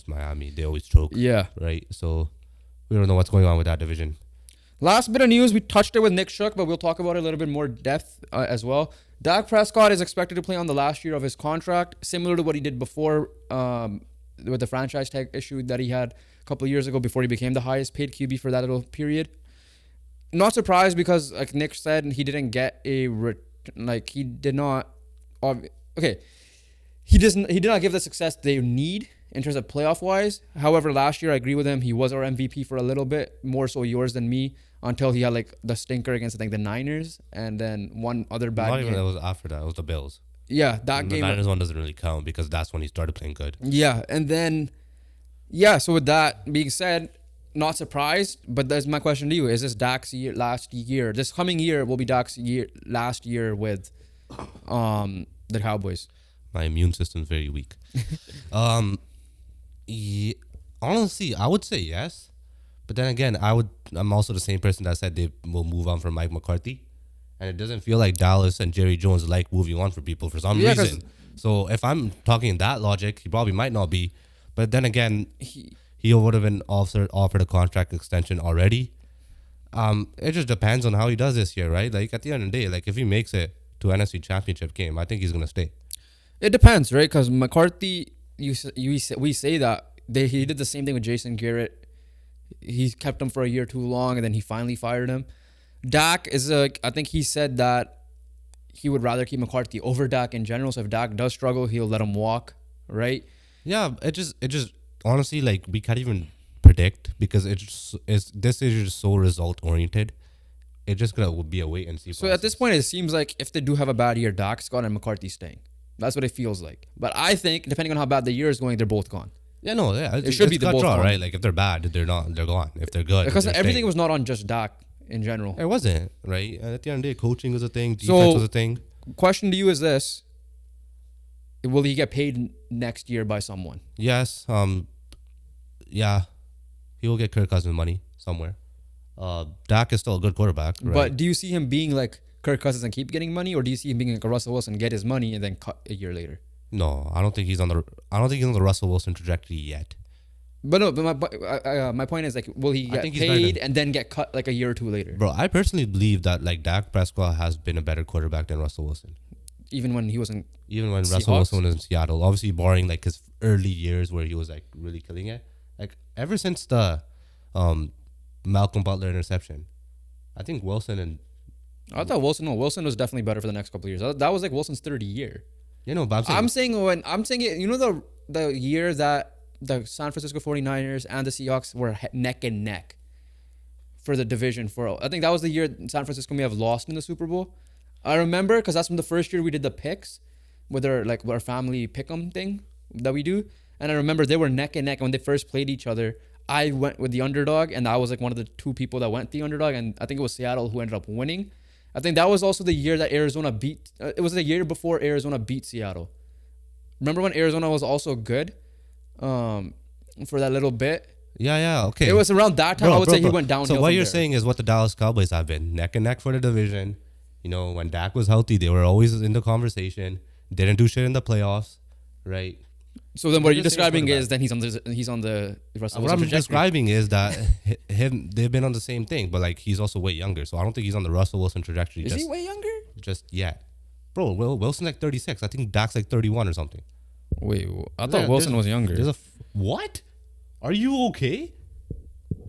B: Miami. They always choke.
A: Yeah.
B: Right? So we don't know what's going on with that division.
A: Last bit of news, we touched it with Nick Shook, but we'll talk about it a little bit more depth as well. Dak Prescott is expected to play on the last year of his contract, similar to what he did before with the franchise tag issue that he had a couple of years ago before he became the highest paid QB for that little period. Not surprised because, like Nick said, he didn't get he did not give the success they need in terms of playoff wise. However, last year I agree with him. He was our MVP for a little bit, more so yours than me, until he had like the stinker against I think the Niners and then one other bad game.
B: That was after that. It was the Bills.
A: Yeah, that game.
B: The Niners one doesn't really count because that's when he started playing good.
A: Yeah, and then so with that being said, not surprised, but that's my question to you. Is this Dak's last year? This coming year will be Dak's last year with the Cowboys.
B: My immune system's very weak. Honestly, I would say yes. But then again, I'm also the same person that said they will move on from Mike McCarthy. And it doesn't feel like Dallas and Jerry Jones like moving on for people for some reason. So if I'm talking that logic, he probably might not be. But then again, he would have been offered a contract extension already. It just depends on how he does this year, right? Like at the end of the day, like if he makes it to NFC Championship game, I think he's gonna stay.
A: It depends, right? Because McCarthy, we say that he did the same thing with Jason Garrett. He kept him for a year too long, and then he finally fired him. Dak is I think he said that he would rather keep McCarthy over Dak in general. So if Dak does struggle, he'll let him walk, right?
B: Yeah, it just honestly, like, we can't even predict because this is just so result oriented. It's just gonna be a wait and see.
A: So at this point, it seems like if they do have a bad year, Dak's gone and McCarthy's staying. That's what it feels like. But I think depending on how bad the year is going, they're both gone.
B: Yeah, no, yeah,
A: it should be the both gone,
B: right? Like if they're bad, they're gone. If they're good,
A: because everything was not on just Dak in general.
B: It wasn't, right? And at the end of the day, coaching was a thing, defense was a thing.
A: Question to you is this: will he get paid next year by someone?
B: Yes. Yeah, he will get Kirk Cousins money somewhere. Dak is still a good quarterback, right?
A: But do you see him being like Kirk Cousins and keep getting money, or do you see him being like a Russell Wilson, get his money and then cut a year later?
B: No, I don't think he's on the Russell Wilson trajectory yet.
A: But my point is, like, will he get paid and then get cut like a year or two later?
B: Bro, I personally believe that like Dak Prescott has been a better quarterback than Russell Wilson.
A: Even when he wasn't.
B: Even when Russell Wilson was in Seattle, obviously barring like his early years where he was like really killing it. Like ever since the Malcolm Butler interception, I think Wilson and.
A: I thought Wilson was definitely better for the next couple of years. That was like Wilson's third year.
B: You know, but
A: I'm saying it. You know the year that the San Francisco 49ers and the Seahawks were neck and neck for the division. I think that was the year San Francisco may have lost in the Super Bowl. I remember because that's from the first year we did the picks with our family pick'em thing that we do. And I remember they were neck and neck. And when they first played each other, I went with the underdog, and I was like one of the two people that went the underdog. And I think it was Seattle who ended up winning. I think that was also the year that Arizona beat. It was the year before Arizona beat Seattle. Remember when Arizona was also good, for that little bit.
B: Yeah, okay.
A: It was around that time. I would say he went downhill.
B: So what you're saying is what the Dallas Cowboys have been neck and neck for the division, When Dak was healthy, they were always in the conversation. Didn't do shit in the playoffs, right?
A: So then what you're describing is then he's on the Russell
B: What
A: Wilson
B: I'm describing is that they've been on the same thing, but like he's also way younger. So I don't think he's on the Russell Wilson trajectory.
A: Is he way younger?
B: Just yet. Bro, Wilson's like 36. I think Dak's like 31 or something.
A: Wait, I thought Wilson was younger.
B: What? Are you okay?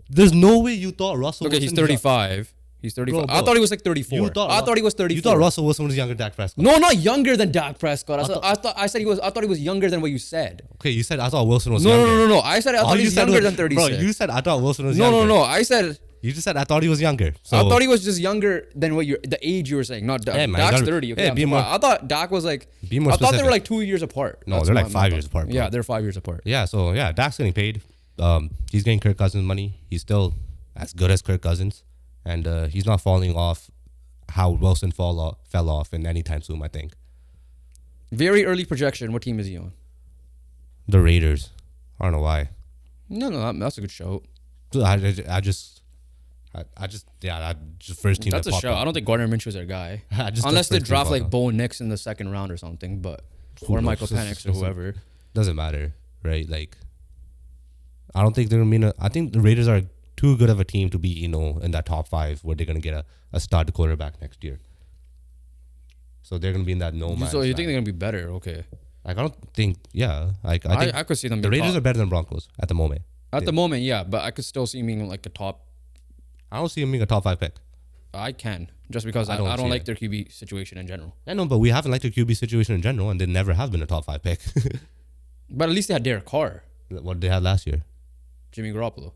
B: There's no way you thought Russell Wilson...
A: Okay, he's 35. He's 35.
B: Bro,
A: I thought he was like 34. I thought he was 34.
B: You thought Russell Wilson was younger than Dak Prescott?
A: No, not younger than Dak Prescott. I thought he was younger than what you said.
B: Okay, you said I thought Wilson was younger.
A: No. I said I thought he was younger than 36.
B: Bro, you said I thought Wilson was younger.
A: No. I said...
B: You just said I thought he was younger. So.
A: I thought he was just younger than the age you were saying. Not Dak.
B: Yeah, man,
A: Dak's 30. Okay, I thought Dak was like...
B: Be more
A: I
B: specific.
A: thought they were like 2 years apart.
B: No, they're like 5 years apart. Bro.
A: Yeah, they're 5 years apart.
B: Yeah, so yeah, Dak's getting paid. He's getting Kirk Cousins money. He's still as good as Kirk Cousins. And he's not falling off how Wilson fell off in any time soon, I think.
A: Very early projection. What team is he on?
B: The Raiders. I don't know why.
A: No, that's a good show.
B: I just first team.
A: That's a show. I don't think Gardner Minshew's their guy. Unless they draft like Bo Nix in the second round or something, or Michael Penix or whoever.
B: Doesn't matter, right? Like, I don't think they're gonna be. I think the Raiders are too good of a team to be, in that top 5 where they're gonna get a stud quarterback next year. So they're gonna be in that no man's
A: So you
B: land.
A: think they're gonna be better? Okay.
B: Like I don't think. Yeah. Like I think
A: I could see them.
B: the Raiders are better than Broncos at the moment.
A: At the moment, yeah, but I could still see them being like a top.
B: I don't see them being a top 5 pick.
A: I can just because I don't like their QB situation in general.
B: I know, but we haven't liked their QB situation in general, and they never have been a top 5 pick.
A: But at least they had Derek Carr.
B: What they had last year,
A: Jimmy Garoppolo,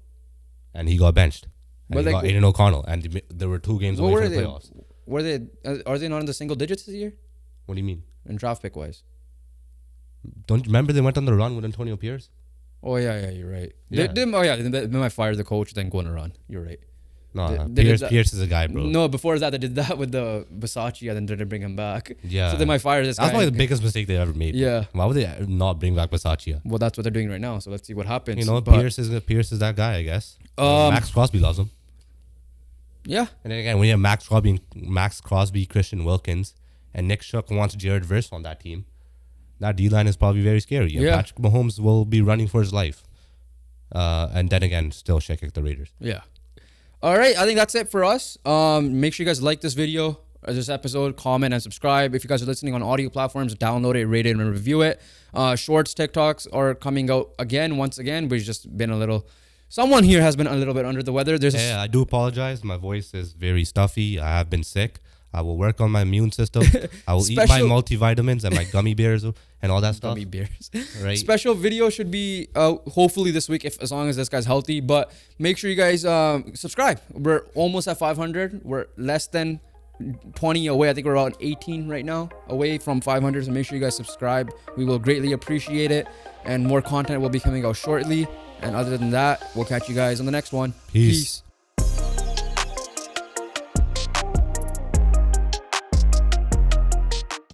B: and he got benched. And
A: but
B: he got Aiden O'Connell, and there were 2 games away from the playoffs.
A: Are they not in the single digits this year?
B: What do you mean?
A: In draft pick wise?
B: Don't you remember they went on the run with Antonio Pierce?
A: Oh yeah, you're right.
B: Yeah.
A: They might fire the coach, then go on a run. You're right.
B: No,
A: Pierce
B: is a guy, bro.
A: No, before that they did that with the Versace, and then they didn't bring him back.
B: Yeah.
A: So they might fire this guy.
B: That's probably the biggest mistake they ever made.
A: Yeah.
B: Why would they not bring back Versace?
A: Well, that's what they're doing right now. So let's see what happens.
B: Pierce is that guy, I guess. Max Crosby loves him.
A: Yeah.
B: And then again, when you have Max Crosby, Christian Wilkins, and Nick Shook wants Jared Verse on that team, that D-line is probably very scary.
A: Yeah.
B: Patrick Mahomes will be running for his life. And then again, still shaking the Raiders.
A: Yeah. All right. I think that's it for us. Make sure you guys like this video, or this episode, comment, and subscribe. If you guys are listening on audio platforms, download it, rate it, and review it. Shorts, TikToks are coming out once again. We've just been someone here has been a little bit under the weather.
B: I do apologize. My voice is very stuffy. I have been sick. I will work on my immune system. I will eat my multivitamins and my gummy bears and all that stuff.
A: Gummy bears.
B: Right.
A: Special video should be hopefully this week, as long as this guy's healthy. But make sure you guys subscribe. We're almost at 500. We're less than 20 away. I think we're around 18 right now away from 500. So make sure you guys subscribe. We will greatly appreciate it. And more content will be coming out shortly. And other than that, we'll catch you guys on the next one.
B: Peace.